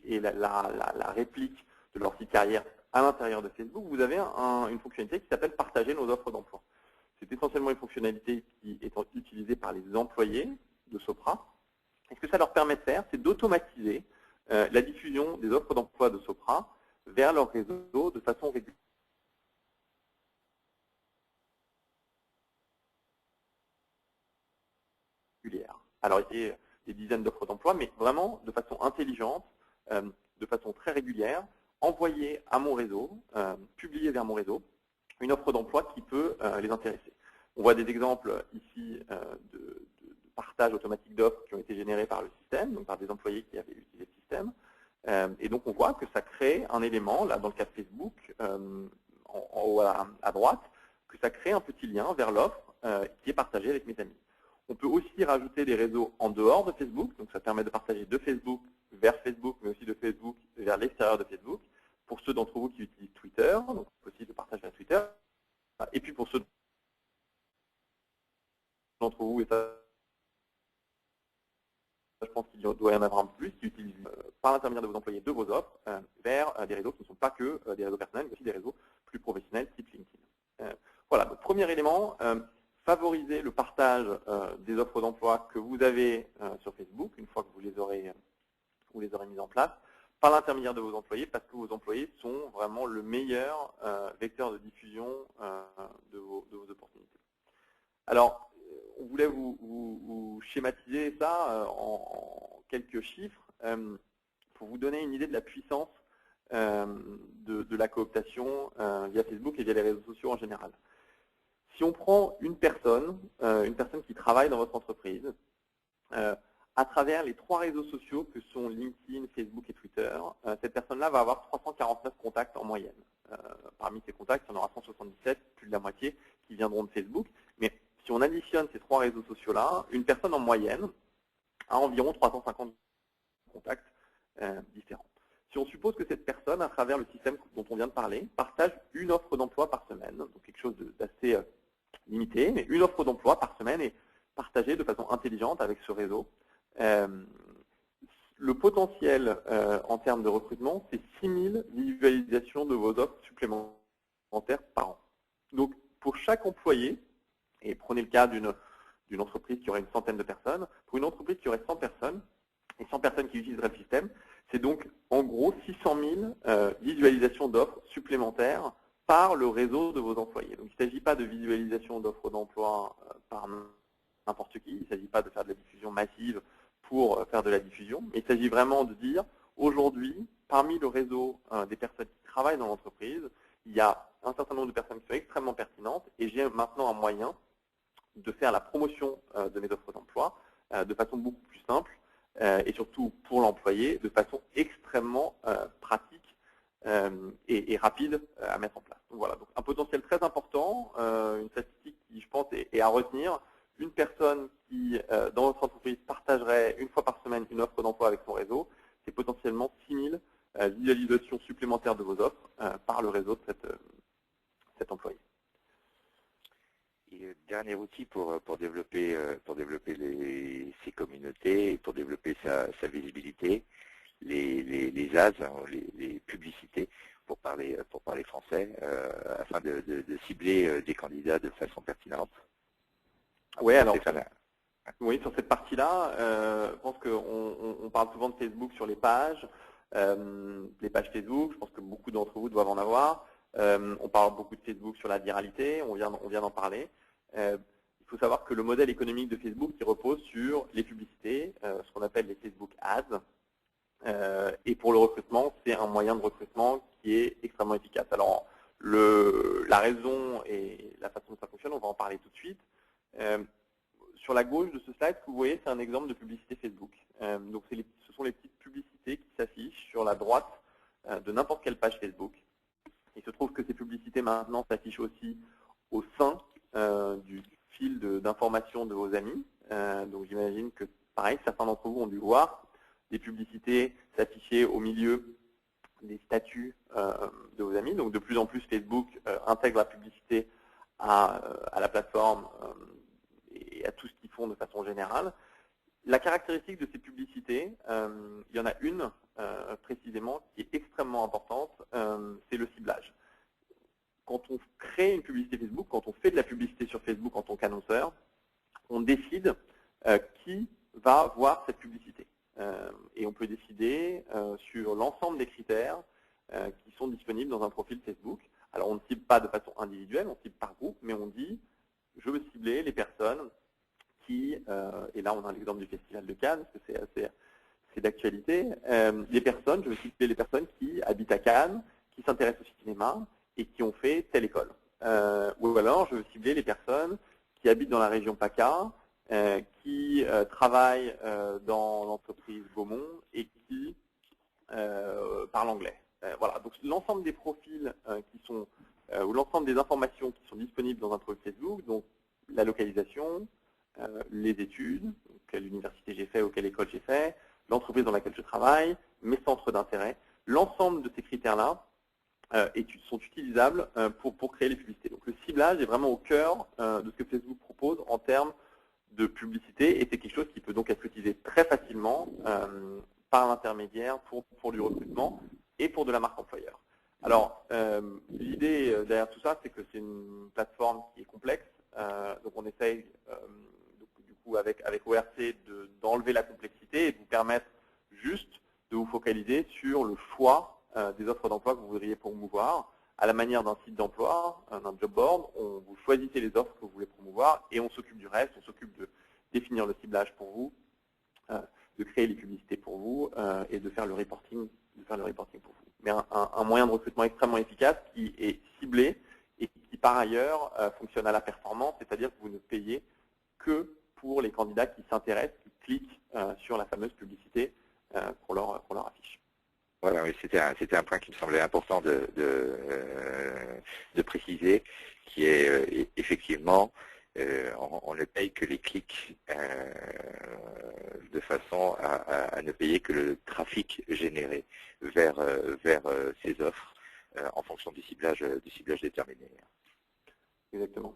est la réplique de leur site carrière à l'intérieur de Facebook, vous avez une fonctionnalité qui s'appelle partager nos offres d'emploi. C'est essentiellement une fonctionnalité qui est utilisée par les employés de Sopra. Et ce que ça leur permet de faire, c'est d'automatiser la diffusion des offres d'emploi de Sopra vers leur réseau de façon régulière. Alors, il y a des dizaines d'offres d'emploi, mais vraiment de façon intelligente, de façon très régulière, envoyer à mon réseau, publier vers mon réseau, une offre d'emploi qui peut les intéresser. On voit des exemples ici de partage automatique d'offres qui ont été générés par le système, donc par des employés qui avaient utilisé le système. Et donc on voit que ça crée un élément, là dans le cas de Facebook, en haut à droite, que ça crée un petit lien vers l'offre qui est partagée avec mes amis. On peut aussi rajouter des réseaux en dehors de Facebook, donc ça permet de partager de Facebook vers Facebook, mais aussi de Facebook vers l'extérieur de Facebook. Pour ceux d'entre vous qui utilisent Twitter, donc c'est possible de partager à Twitter. Et puis pour ceux d'entre vous, et ça, je pense qu'il doit y en avoir un peu plus, qui utilisent par l'intermédiaire de vos employés de vos offres vers des réseaux qui ne sont pas que des réseaux personnels, mais aussi des réseaux plus professionnels type LinkedIn. Voilà, donc premier élément, favoriser le partage des offres d'emploi que vous avez sur Facebook une fois que vous les aurez mises en place par l'intermédiaire de vos employés, parce que vos employés sont vraiment le meilleur vecteur de diffusion de vos opportunités. Alors, on voulait vous schématiser ça en quelques chiffres pour vous donner une idée de la puissance de la cooptation via Facebook et via les réseaux sociaux en général. Si on prend une personne qui travaille dans votre entreprise, à travers les 3 réseaux sociaux que sont LinkedIn, Facebook et Twitter, cette personne-là va avoir 349 contacts en moyenne. Parmi ces contacts, il y en aura 177, plus de la moitié, qui viendront de Facebook. Mais si on additionne ces 3 réseaux sociaux-là, une personne en moyenne a environ 350 contacts différents. Si on suppose que cette personne, à travers le système dont on vient de parler, partage une offre d'emploi par semaine, donc quelque chose d'assez limité, mais une offre d'emploi par semaine est partagée de façon intelligente avec ce réseau. Le potentiel en termes de recrutement, c'est 6000 visualisations de vos offres supplémentaires par an. Donc, pour chaque employé, et prenez le cas d'une entreprise qui aurait une centaine de personnes, pour une entreprise qui aurait 100 personnes, et 100 personnes qui utiliseraient le système, c'est donc en gros 600 000 visualisations d'offres supplémentaires par le réseau de vos employés. Donc, il ne s'agit pas de visualisation d'offres d'emploi par n'importe qui, il ne s'agit pas de faire de la diffusion massive pour faire de la diffusion, mais il s'agit vraiment de dire, aujourd'hui, parmi le réseau des personnes qui travaillent dans l'entreprise, il y a un certain nombre de personnes qui sont extrêmement pertinentes, et j'ai maintenant un moyen de faire la promotion de mes offres d'emploi de façon beaucoup plus simple, et surtout pour l'employé, de façon extrêmement pratique et rapide à mettre en place. Donc voilà, donc un potentiel très important, une statistique qui, je pense, est à retenir. Une personne qui, dans votre entreprise, partagerait une fois par semaine une offre d'emploi avec son réseau, c'est potentiellement 6000 visualisations supplémentaires de vos offres par le réseau de cet employé. Et dernier outil pour développer ces communautés et pour développer sa visibilité, les ads, les publicités, pour parler français, afin de cibler des candidats de façon pertinente. Oui, alors, oui, sur cette partie-là, je pense qu'on parle souvent de Facebook sur les pages Facebook, je pense que beaucoup d'entre vous doivent en avoir. On parle beaucoup de Facebook sur la viralité, on vient d'en parler. Il faut savoir que le modèle économique de Facebook qui repose sur les publicités, ce qu'on appelle les Facebook Ads, et pour le recrutement, c'est un moyen de recrutement qui est extrêmement efficace. Alors, la raison et la façon dont ça fonctionne, on va en parler tout de suite. Sur la gauche de ce slide, ce que vous voyez, c'est un exemple de publicité Facebook. Donc, ce sont les petites publicités qui s'affichent sur la droite de n'importe quelle page Facebook. Il se trouve que ces publicités, maintenant, s'affichent aussi au sein du fil d'information de vos amis. Donc, j'imagine que, pareil, certains d'entre vous ont dû voir des publicités s'afficher au milieu des statuts de vos amis. Donc, de plus en plus, Facebook intègre la publicité à la plateforme et à tout ce qu'ils font de façon générale. La caractéristique de ces publicités, il y en a une précisément qui est extrêmement importante, c'est le ciblage. Quand on crée une publicité Facebook, quand on fait de la publicité sur Facebook en tant qu'annonceur, on décide qui va voir cette publicité. Et on peut décider sur l'ensemble des critères qui sont disponibles dans un profil Facebook. Alors on ne cible pas de façon individuelle, on cible par groupe, mais on dit je veux cibler les personnes qui, et là on a l'exemple du Festival de Cannes, parce que c'est d'actualité, je veux cibler les personnes qui habitent à Cannes, qui s'intéressent au cinéma et qui ont fait telle école. Ou alors je veux cibler les personnes qui habitent dans la région PACA, qui travaillent dans l'entreprise Gaumont et qui parlent anglais. Voilà, donc l'ensemble des profils ou l'ensemble des informations qui sont disponibles dans un profil Facebook, donc la localisation, les études, quelle université j'ai fait ou quelle école j'ai fait, l'entreprise dans laquelle je travaille, mes centres d'intérêt, l'ensemble de ces critères-là sont utilisables pour créer les publicités. Donc le ciblage est vraiment au cœur de ce que Facebook propose en termes de publicité et c'est quelque chose qui peut donc être utilisé très facilement par l'intermédiaire pour du recrutement et pour de la marque employeur. Alors, l'idée derrière tout ça, c'est que c'est une plateforme qui est complexe. Donc on essaye, du coup, avec ORC, d'enlever la complexité et de vous permettre juste de vous focaliser sur le choix des offres d'emploi que vous voudriez promouvoir, à la manière d'un site d'emploi, d'un job board. Vous choisissez les offres que vous voulez promouvoir et on s'occupe du reste, on s'occupe de définir le ciblage pour vous, de créer les publicités pour vous et de faire le reporting, pour vous. Mais un moyen de recrutement extrêmement efficace qui est ciblé et qui par ailleurs fonctionne à la performance, c'est-à-dire que vous ne payez que pour les candidats qui s'intéressent, qui cliquent sur la fameuse publicité qu'on leur affiche. Voilà, oui, c'était un point qui me semblait important de préciser, qui est effectivement, on ne paye que les clics de façon à ne payer que le trafic généré vers ces offres en fonction du ciblage déterminé. Exactement.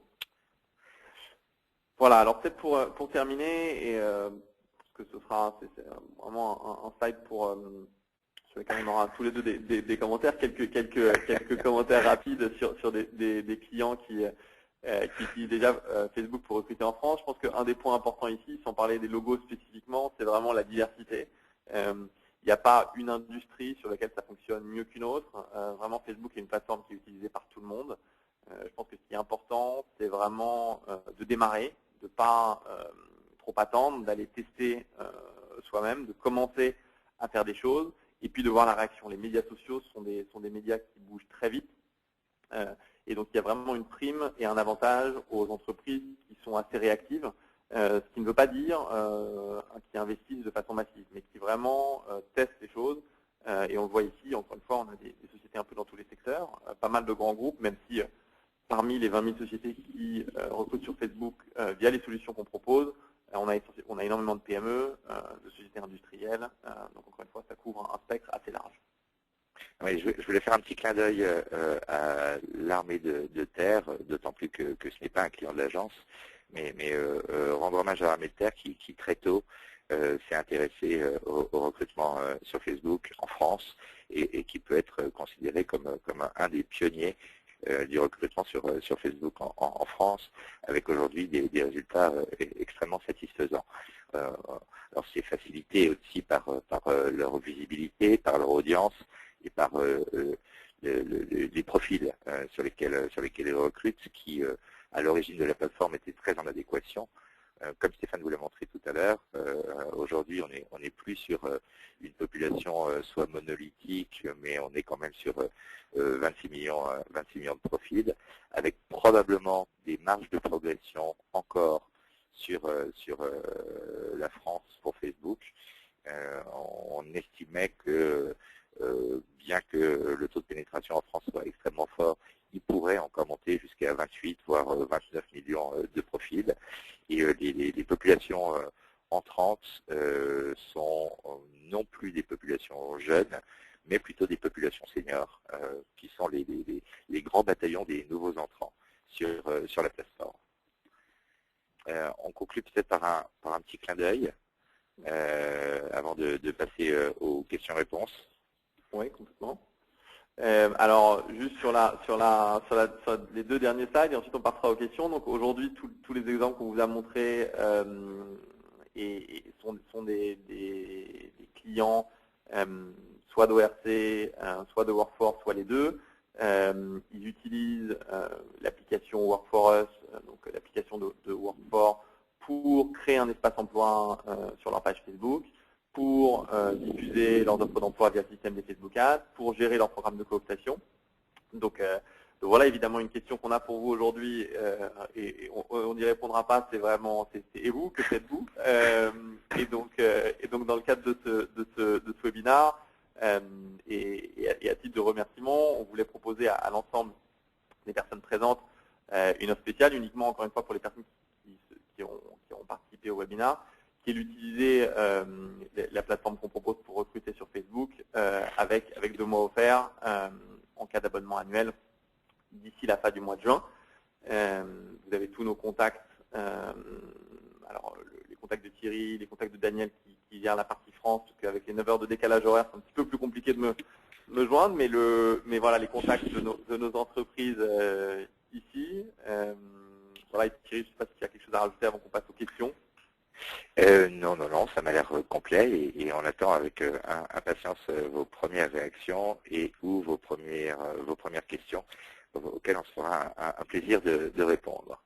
Voilà, alors peut-être pour terminer, et parce que c'est vraiment un slide sur lequel on aura tous les deux des commentaires, quelques commentaires rapides sur des clients qui utilisent déjà Facebook pour recruter en France. Je pense qu'un des points importants ici, sans parler des logos spécifiquement, c'est vraiment la diversité. Il n'y a pas une industrie sur laquelle ça fonctionne mieux qu'une autre. Vraiment, Facebook est une plateforme qui est utilisée par tout le monde. Je pense que ce qui est important, c'est vraiment de démarrer, de ne pas trop attendre, d'aller tester soi-même, de commencer à faire des choses et puis de voir la réaction. Les médias sociaux sont des médias qui bougent très vite. Et donc, il y a vraiment une prime et un avantage aux entreprises qui sont assez réactives, ce qui ne veut pas dire qui investissent de façon massive, mais qui vraiment testent les choses. Et on le voit ici, encore une fois, on a des sociétés un peu dans tous les secteurs, pas mal de grands groupes, même si parmi les 20 000 sociétés qui recrutent sur Facebook via les solutions qu'on propose, on a énormément de PME, de sociétés industrielles, donc encore une fois, ça couvre un spectre assez large. Oui, je voulais faire un petit clin d'œil à l'armée de terre, d'autant plus que ce n'est pas un client de l'agence, mais rendre hommage à l'armée de terre qui très tôt s'est intéressé au recrutement sur Facebook en France et qui peut être considéré comme un des pionniers du recrutement sur Facebook en France, avec aujourd'hui des résultats extrêmement satisfaisants. Alors c'est facilité aussi par leur visibilité, par leur audience et par les profils sur lesquels ils recrutent, qui à l'origine de la plateforme étaient très en adéquation. Comme Stéphane vous l'a montré tout à l'heure, aujourd'hui on est plus sur une population soit monolithique, mais on est quand même sur 26 millions de profils, avec probablement des marges de progression encore sur la France pour Facebook. On estimait que bien que le taux de pénétration en France soit extrêmement fort, il pourrait encore monter jusqu'à 28, voire 29 millions de profils. Et les populations entrantes sont non plus des populations jeunes, mais plutôt des populations seniors, qui sont les grands bataillons des nouveaux entrants sur la plateforme. On conclut peut-être par un petit clin d'œil. avant de passer aux questions-réponses. Oui, complètement. Alors, juste sur les 2 derniers slides, et ensuite on passera aux questions. Donc aujourd'hui, tous les exemples qu'on vous a montrés sont des clients soit d'ORC, soit de Workforce, soit les deux. Ils utilisent l'application Work for Us, donc l'application de Workforce, pour créer un espace emploi sur leur page Facebook, pour diffuser leurs offres d'emploi via le système des Facebook Ads, pour gérer leur programme de cooptation. Donc voilà évidemment une question qu'on a pour vous aujourd'hui et on n'y répondra pas, c'est vraiment et vous, que faites-vous et donc dans le cadre de ce webinaire et à titre de remerciement, on voulait proposer à l'ensemble des personnes présentes une offre spéciale uniquement encore une fois pour les personnes qui ont participé au webinaire, qui est d'utiliser la plateforme qu'on propose pour recruter sur Facebook avec 2 mois offerts en cas d'abonnement annuel d'ici la fin du mois de juin. Vous avez tous nos contacts, alors les contacts de Thierry, les contacts de Daniel qui gère la partie France, parce qu'avec les 9 heures de décalage horaire, c'est un petit peu plus compliqué de me joindre, mais voilà les contacts de nos entreprises ici. Voilà, Thierry, je ne sais pas s'il y a quelque chose à rajouter avant qu'on passe aux questions. Non, ça m'a l'air complet et on attend avec impatience vos premières réactions et ou vos premières questions auxquelles on se fera un plaisir de répondre.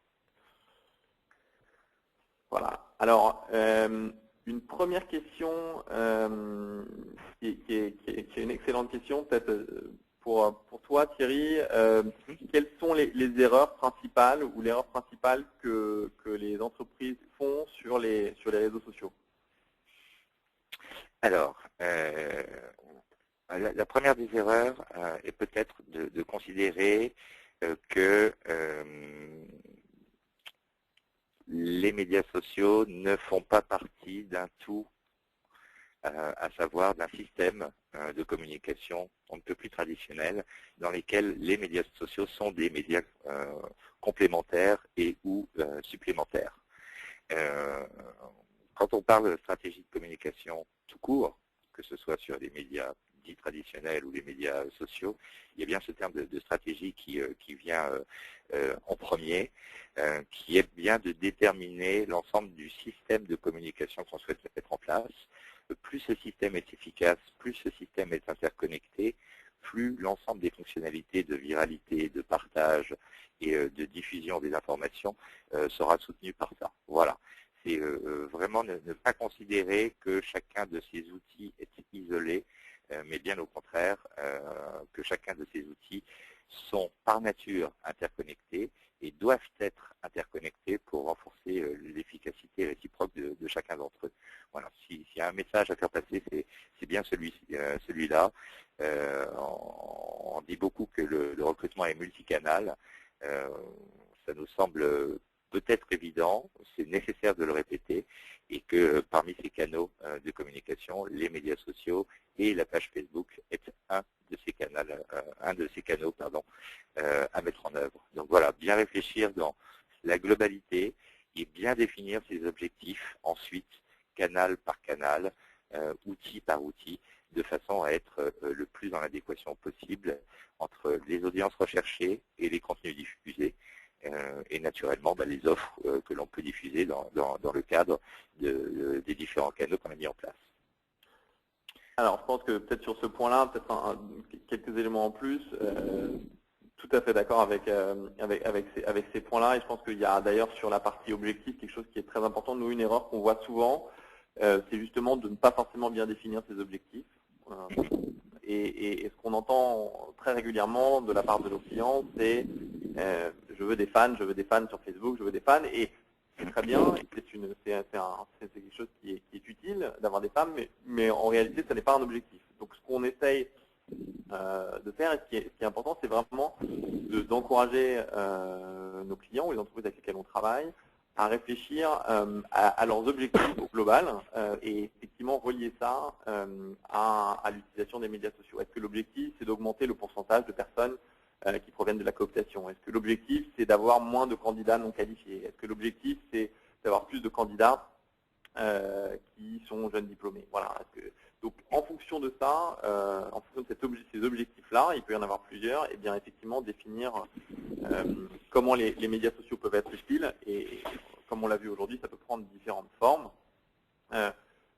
Voilà. Alors, une première question qui est une excellente question, peut-être pour toi, Thierry. Quelles sont les erreurs principales ou l'erreur principale que les entreprises font sur les réseaux sociaux? Alors, la première des erreurs est peut-être de considérer que les médias sociaux ne font pas partie d'un tout, à savoir d'un système de communication un peu plus traditionnel, dans lesquels les médias sociaux sont des médias complémentaires et ou supplémentaires. Quand on parle de stratégie de communication tout court, que ce soit sur les médias dits traditionnels ou les médias sociaux, il y a bien ce terme de stratégie qui vient en premier, qui est bien de déterminer l'ensemble du système de communication qu'on souhaite mettre en place. Plus ce système est efficace, plus ce système est interconnecté, plus l'ensemble des fonctionnalités de viralité, de partage et de diffusion des informations sera soutenu par ça. Voilà. C'est vraiment ne pas considérer que chacun de ces outils est isolé, mais bien au contraire, que chacun de ces outils sont par nature interconnectés et doivent être interconnectés pour renforcer l'efficacité réciproque de chacun d'entre eux. Voilà, s'il y a un message à faire passer, c'est bien celui-là. On dit beaucoup que le recrutement est multicanal. Ça nous semble peut-être évident, c'est nécessaire de le répéter, et que parmi ces canaux de communication, les médias sociaux et la page Facebook est un de ces canaux à mettre en œuvre. Donc voilà, bien réfléchir dans la globalité et bien définir ses objectifs ensuite, canal par canal, outil par outil, de façon à être le plus en adéquation possible entre les audiences recherchées et les contenus diffusés, et naturellement les offres que l'on peut diffuser dans le cadre des différents canaux qu'on a mis en place. Alors, je pense que peut-être sur ce point-là, peut-être quelques éléments en plus. Tout à fait d'accord avec ces points-là. Et je pense qu'il y a d'ailleurs sur la partie objectif quelque chose qui est très important. Nous, une erreur qu'on voit souvent, c'est justement de ne pas forcément bien définir ses objectifs. Et ce qu'on entend très régulièrement de la part de nos clients, c'est je veux des fans sur Facebook, je veux des fans. Et c'est très bien, c'est quelque chose qui est utile d'avoir des fans, mais en réalité, ce n'est pas un objectif. Donc ce qu'on essaye de faire, et ce qui est important, c'est vraiment d'encourager nos clients ou les entreprises avec lesquelles on travaille à réfléchir à leurs objectifs au global et effectivement relier ça à l'utilisation des médias sociaux. Est-ce que l'objectif, c'est d'augmenter le pourcentage de personnes qui proviennent de la cooptation? Est-ce que l'objectif, c'est d'avoir moins de candidats non qualifiés? Est-ce que l'objectif, c'est d'avoir plus de candidats qui sont jeunes diplômés. Voilà. Donc, en fonction de ça, en fonction de ces objectifs-là, il peut y en avoir plusieurs, et bien effectivement définir comment les médias sociaux peuvent être utiles, et comme on l'a vu aujourd'hui, ça peut prendre différentes formes.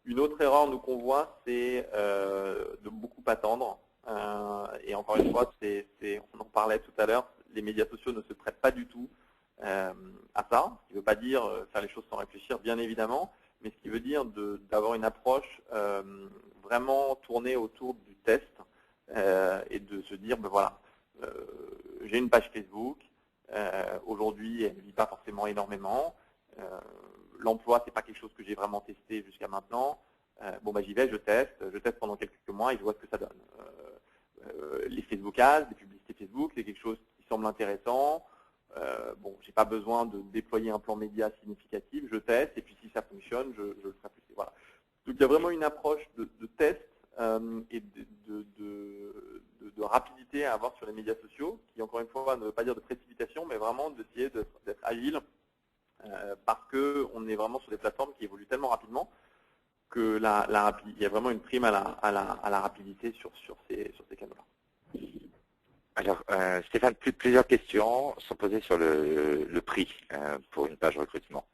Une autre erreur nous qu'on voit, c'est de beaucoup attendre. Et encore une fois, on en parlait tout à l'heure, les médias sociaux ne se prêtent pas du tout à ça. Ce qui ne veut pas dire faire les choses sans réfléchir, bien évidemment, mais ce qui veut dire d'avoir une approche vraiment tournée autour du test et de se dire, ben voilà, j'ai une page Facebook, aujourd'hui elle ne vit pas forcément énormément, l'emploi c'est pas quelque chose que j'ai vraiment testé jusqu'à maintenant, bon bah j'y vais, je teste pendant quelques mois et je vois ce que ça donne. Les Facebook ads, les publicités Facebook, c'est quelque chose qui semble intéressant. Bon, j'ai pas besoin de déployer un plan média significatif, je teste, et puis si ça fonctionne, je le ferai plus. Voilà. Donc il y a vraiment une approche de test et de rapidité à avoir sur les médias sociaux, qui encore une fois ne veut pas dire de précipitation, mais vraiment d'essayer d'être agile, parce qu'on est vraiment sur des plateformes qui évoluent tellement rapidement que il y a vraiment une prime à la rapidité sur ces canaux-là. Alors, Stéphane, plusieurs questions sont posées sur le prix pour une page recrutement.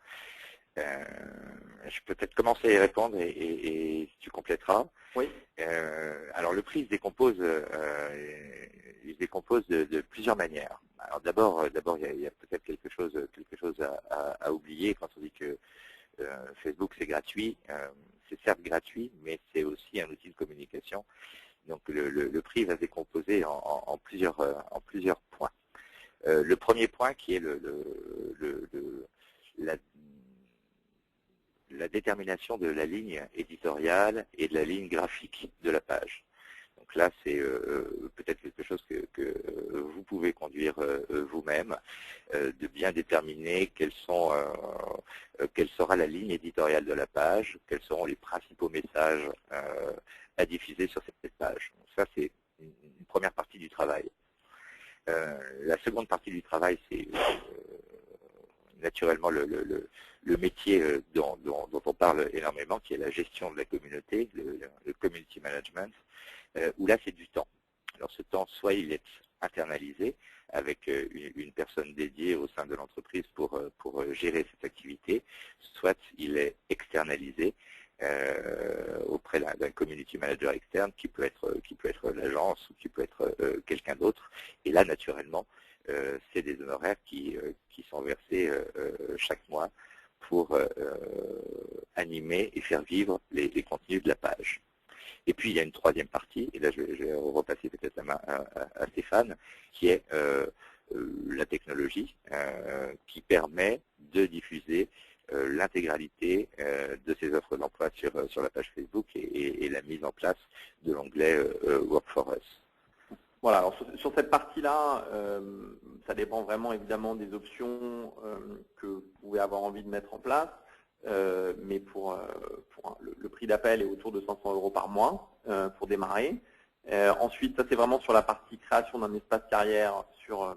Je peux peut-être commencer à y répondre et tu complèteras. Oui. Alors, le prix il se décompose de plusieurs manières. Alors, d'abord, il y a peut-être quelque chose à oublier quand on dit que Facebook c'est gratuit. C'est certes gratuit, mais c'est aussi un outil de communication. Donc le prix va se décomposer en plusieurs points. Le premier point qui est la détermination de la ligne éditoriale et de la ligne graphique de la page. Donc là, c'est peut-être quelque chose que vous pouvez conduire vous-même, de bien déterminer quelle sera la ligne éditoriale de la page, quels seront les principaux messages à diffuser sur cette page. Donc ça, c'est une première partie du travail. La seconde partie du travail, c'est naturellement le métier dont on parle énormément, qui est la gestion de la communauté, le community management, où là, c'est du temps. Alors ce temps, soit il est internalisé avec une personne dédiée au sein de l'entreprise pour gérer cette activité, soit il est externalisé auprès d'un community manager externe qui peut être l'agence ou qui peut être quelqu'un d'autre. Et là, naturellement, c'est des honoraires qui sont versés chaque mois pour animer et faire vivre les contenus de la page. Et puis, il y a une troisième partie, et là, je vais repasser peut-être la main à Stéphane, qui est la technologie qui permet de diffuser l'intégralité de ces offres d'emploi sur la page Facebook et la mise en place de l'onglet Work for Us. Voilà, alors sur cette partie-là, ça dépend vraiment évidemment des options que vous pouvez avoir envie de mettre en place, mais le prix d'appel est autour de 500 € par mois pour démarrer. Ensuite, ça c'est vraiment sur la partie création d'un espace carrière sur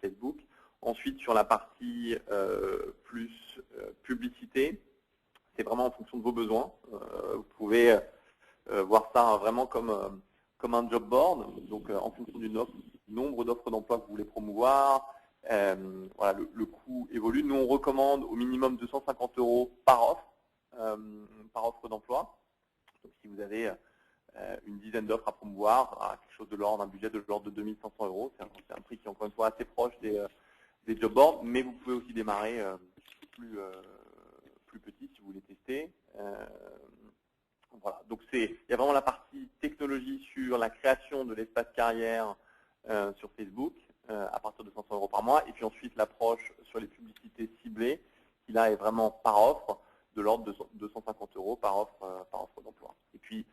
Facebook. Ensuite, sur la partie plus publicité, c'est vraiment en fonction de vos besoins. Vous pouvez voir ça vraiment comme un job board, donc en fonction du nombre d'offres d'emploi que vous voulez promouvoir. Voilà, le coût évolue. Nous, on recommande au minimum 250 € par offre d'emploi. Donc, si vous avez une dizaine d'offres à promouvoir, quelque chose de l'ordre, un budget de l'ordre de 2500 €, c'est un prix qui est encore une fois assez proche des job boards, mais vous pouvez aussi démarrer plus petit si vous voulez tester. Voilà. Donc il y a vraiment la partie technologie sur la création de l'espace carrière sur Facebook à partir de 500 € par mois, et puis ensuite l'approche sur les publicités ciblées, qui là est vraiment par offre, de l'ordre de 250 € par offre d'emploi. Et puis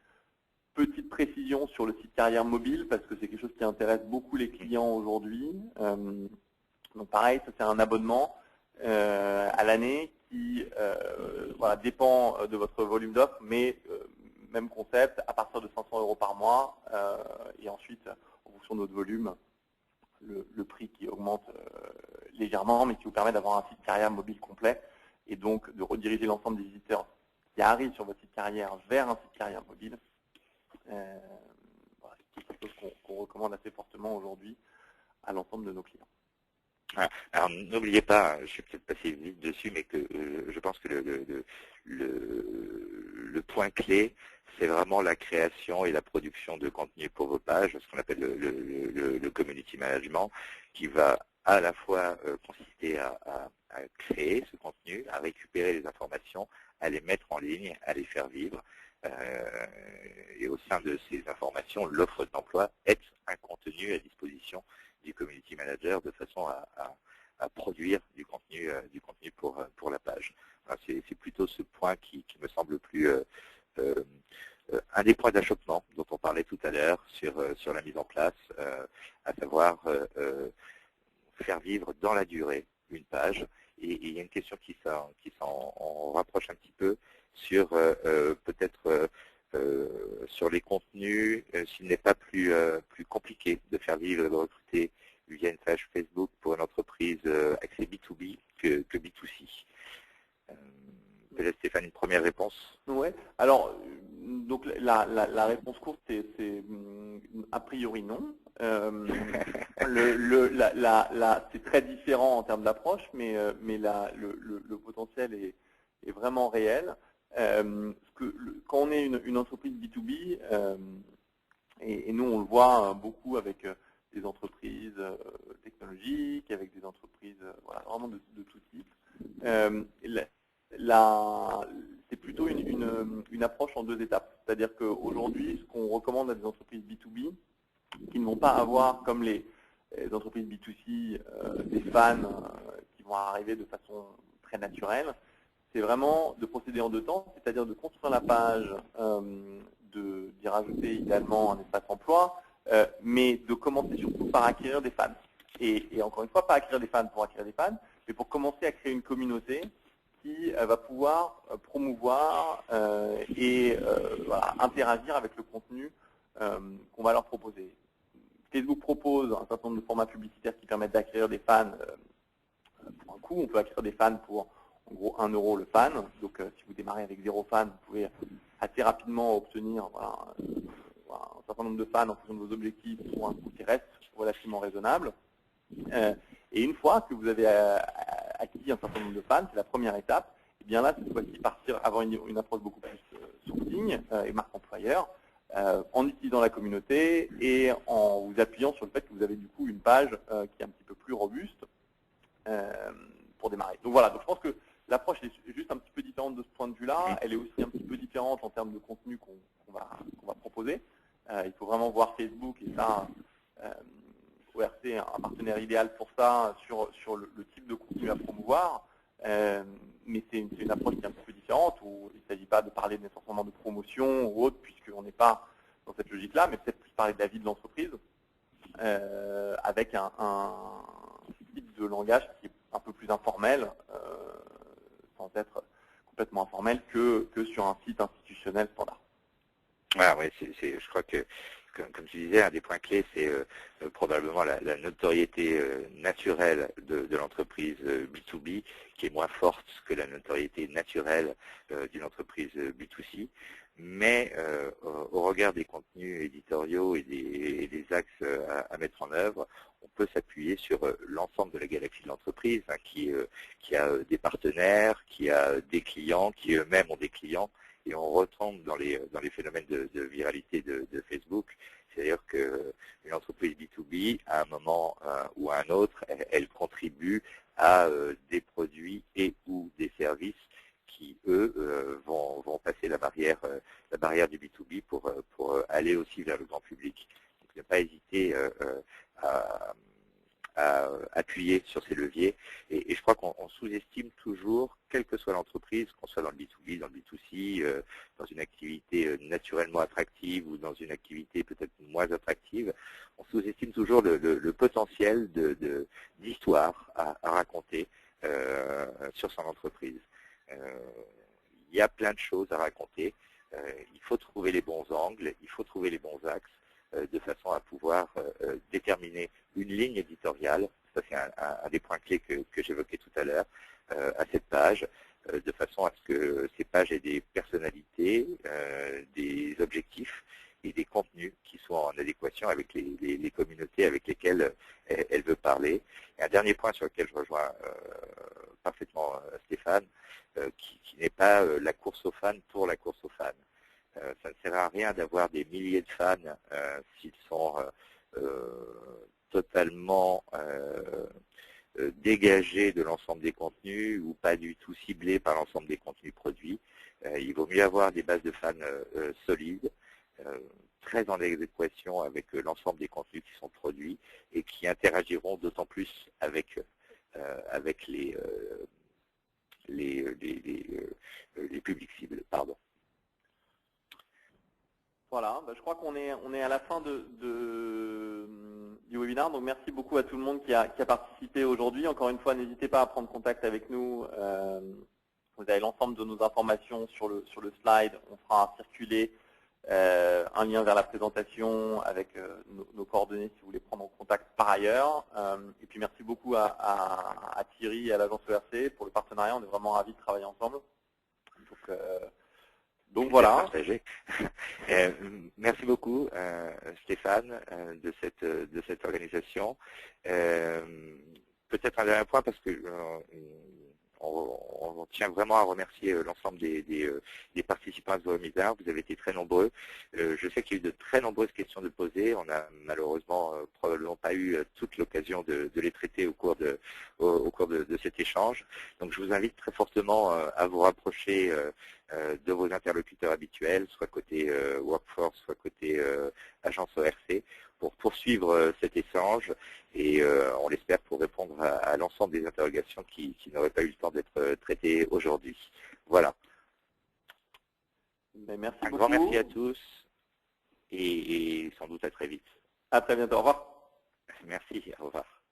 petite précision sur le site carrière mobile, parce que c'est quelque chose qui intéresse beaucoup les clients aujourd'hui. Donc pareil, ça c'est un abonnement à l'année qui voilà, dépend de votre volume d'offres, mais même concept, à partir de 500 € par mois, et ensuite, en fonction de votre volume, le prix qui augmente légèrement, mais qui vous permet d'avoir un site carrière mobile complet, et donc de rediriger l'ensemble des visiteurs qui arrivent sur votre site carrière vers un site carrière mobile. Voilà, c'est quelque chose qu'on recommande assez fortement aujourd'hui à l'ensemble de nos clients. Alors n'oubliez pas, je suis peut-être passé vite dessus, mais que je pense que le point clé, c'est vraiment la création et la production de contenu pour vos pages, ce qu'on appelle le community management, qui va à la fois consister à créer ce contenu, à récupérer les informations, à les mettre en ligne, à les faire vivre. Et au sein de ces informations, l'offre d'emploi est un contenu à disposition du community manager de façon à produire du contenu pour la page. C'est plutôt ce point qui me semble plus un des points d'achoppement dont on parlait tout à l'heure sur la mise en place, à savoir faire vivre dans la durée une page. Et il y a une question qui s'en rapproche un petit peu sur peut-être sur les contenus, s'il n'est pas plus compliqué de faire vivre et de recruter via une page Facebook pour une entreprise axée B2B que B2C. Peut-être Stéphane, une première réponse? Ouais. Alors, donc la réponse courte, c'est a priori non. C'est très différent en termes d'approche, mais le potentiel est vraiment réel. Quand on est une entreprise B2B, et nous on le voit beaucoup avec des entreprises technologiques, avec des entreprises voilà, vraiment de tout type, c'est plutôt une approche en deux étapes. C'est-à-dire qu'aujourd'hui, ce qu'on recommande à des entreprises B2B, qui ne vont pas avoir, comme les entreprises B2C, des fans qui vont arriver de façon très naturelle, c'est vraiment de procéder en deux temps, c'est-à-dire de construire la page, d'y rajouter idéalement un espace emploi, mais de commencer surtout par acquérir des fans. Et encore une fois, pas acquérir des fans pour acquérir des fans, mais pour commencer à créer une communauté qui va pouvoir promouvoir et voilà, interagir avec le contenu qu'on va leur proposer. Facebook propose un certain nombre de formats publicitaires qui permettent d'acquérir des fans pour un coût. On peut acquérir des fans pour en gros 1 € le fan. Donc si vous démarrez avec 0 fan, vous pouvez assez rapidement obtenir voilà, un certain nombre de fans en fonction de vos objectifs pour un coût qui reste relativement raisonnable. Et une fois que vous avez acquis un certain nombre de fans, c'est la première étape, et bien là, cette fois-ci, avoir une approche beaucoup plus sourcing et marque employeur, en utilisant la communauté et en vous appuyant sur le fait que vous avez du coup une page qui est un petit peu plus robuste pour démarrer. Donc voilà, donc je pense que l'approche est juste un petit peu différente de ce point de vue-là. Elle est aussi un petit peu différente en termes de contenu qu'on va proposer. Il faut vraiment voir Facebook et ça, ORC est un partenaire idéal pour ça sur le type de contenu à promouvoir. Mais c'est une approche qui est un petit peu différente où il ne s'agit pas de parler nécessairement de promotion ou autre puisqu'on n'est pas dans cette logique-là, mais peut-être plus parler de la vie de l'entreprise avec un type de langage qui est un peu plus informel, sans être complètement informel que sur un site institutionnel standard. Ah, oui, je crois que, comme tu disais, un des points clés, c'est probablement la notoriété naturelle de l'entreprise B2B, qui est moins forte que la notoriété naturelle d'une entreprise B2C. Mais au regard des contenus éditoriaux et des axes à mettre en œuvre, on peut s'appuyer sur l'ensemble de la galaxie de l'entreprise, hein, qui a des partenaires, qui a des clients, qui eux-mêmes ont des clients. Et on retombe dans les phénomènes de viralité de Facebook. C'est-à-dire qu'une entreprise B2B, à un moment ou à un autre, elle contribue à des produits et ou des services qui, eux, vont passer la barrière du B2B pour aller aussi vers le grand public. Donc, ne pas hésiter à appuyer sur ces leviers. Et je crois qu'on sous-estime toujours, quelle que soit l'entreprise, qu'on soit dans le B2B, dans le B2C, dans une activité naturellement attractive ou dans une activité peut-être moins attractive, on sous-estime toujours le potentiel d'histoire à raconter sur son entreprise. Il y a plein de choses à raconter. Il faut trouver les bons angles, il faut trouver les bons axes, de façon à pouvoir déterminer une ligne éditoriale. Ça, c'est un des points clés que j'évoquais tout à l'heure, à cette page, de façon à ce que ces pages aient des personnalités, des objectifs et des contenus qui soient en adéquation avec les communautés avec lesquelles elle veut parler. Et un dernier point sur lequel je rejoins parfaitement Stéphane, qui n'est pas la course aux fans pour la course aux fans. Ça ne sert à rien d'avoir des milliers de fans s'ils sont totalement dégagés de l'ensemble des contenus ou pas du tout ciblés par l'ensemble des contenus produits. Il vaut mieux avoir des bases de fans solides, très en adéquation avec l'ensemble des contenus qui sont produits et qui interagiront d'autant plus avec les publics cibles. Pardon. Voilà, je crois qu'on est à la fin du webinaire. Donc merci beaucoup à tout le monde qui a participé aujourd'hui. Encore une fois, n'hésitez pas à prendre contact avec nous. Vous avez l'ensemble de nos informations sur le slide. On fera circuler un lien vers la présentation avec nos coordonnées si vous voulez prendre en contact par ailleurs. Et puis merci beaucoup à Thierry et à l'agence ERC pour le partenariat. On est vraiment ravis de travailler ensemble. Donc voilà. Merci beaucoup Stéphane de cette organisation. Peut-être un dernier point parce que on tient vraiment à remercier l'ensemble des participants à ce webinaire. Vous avez été très nombreux. Je sais qu'il y a eu de très nombreuses questions de poser. On n'a malheureusement probablement pas eu toute l'occasion de les traiter au cours de cet échange. Donc je vous invite très fortement à vous rapprocher de vos interlocuteurs habituels, soit côté Workforce, soit côté agence ORC, pour poursuivre cet échange et on l'espère pour répondre à l'ensemble des interrogations qui n'auraient pas eu le temps d'être traitées aujourd'hui. Voilà. Merci beaucoup. Un grand merci à tous et sans doute à très vite. À très bientôt. Au revoir. Merci. Au revoir.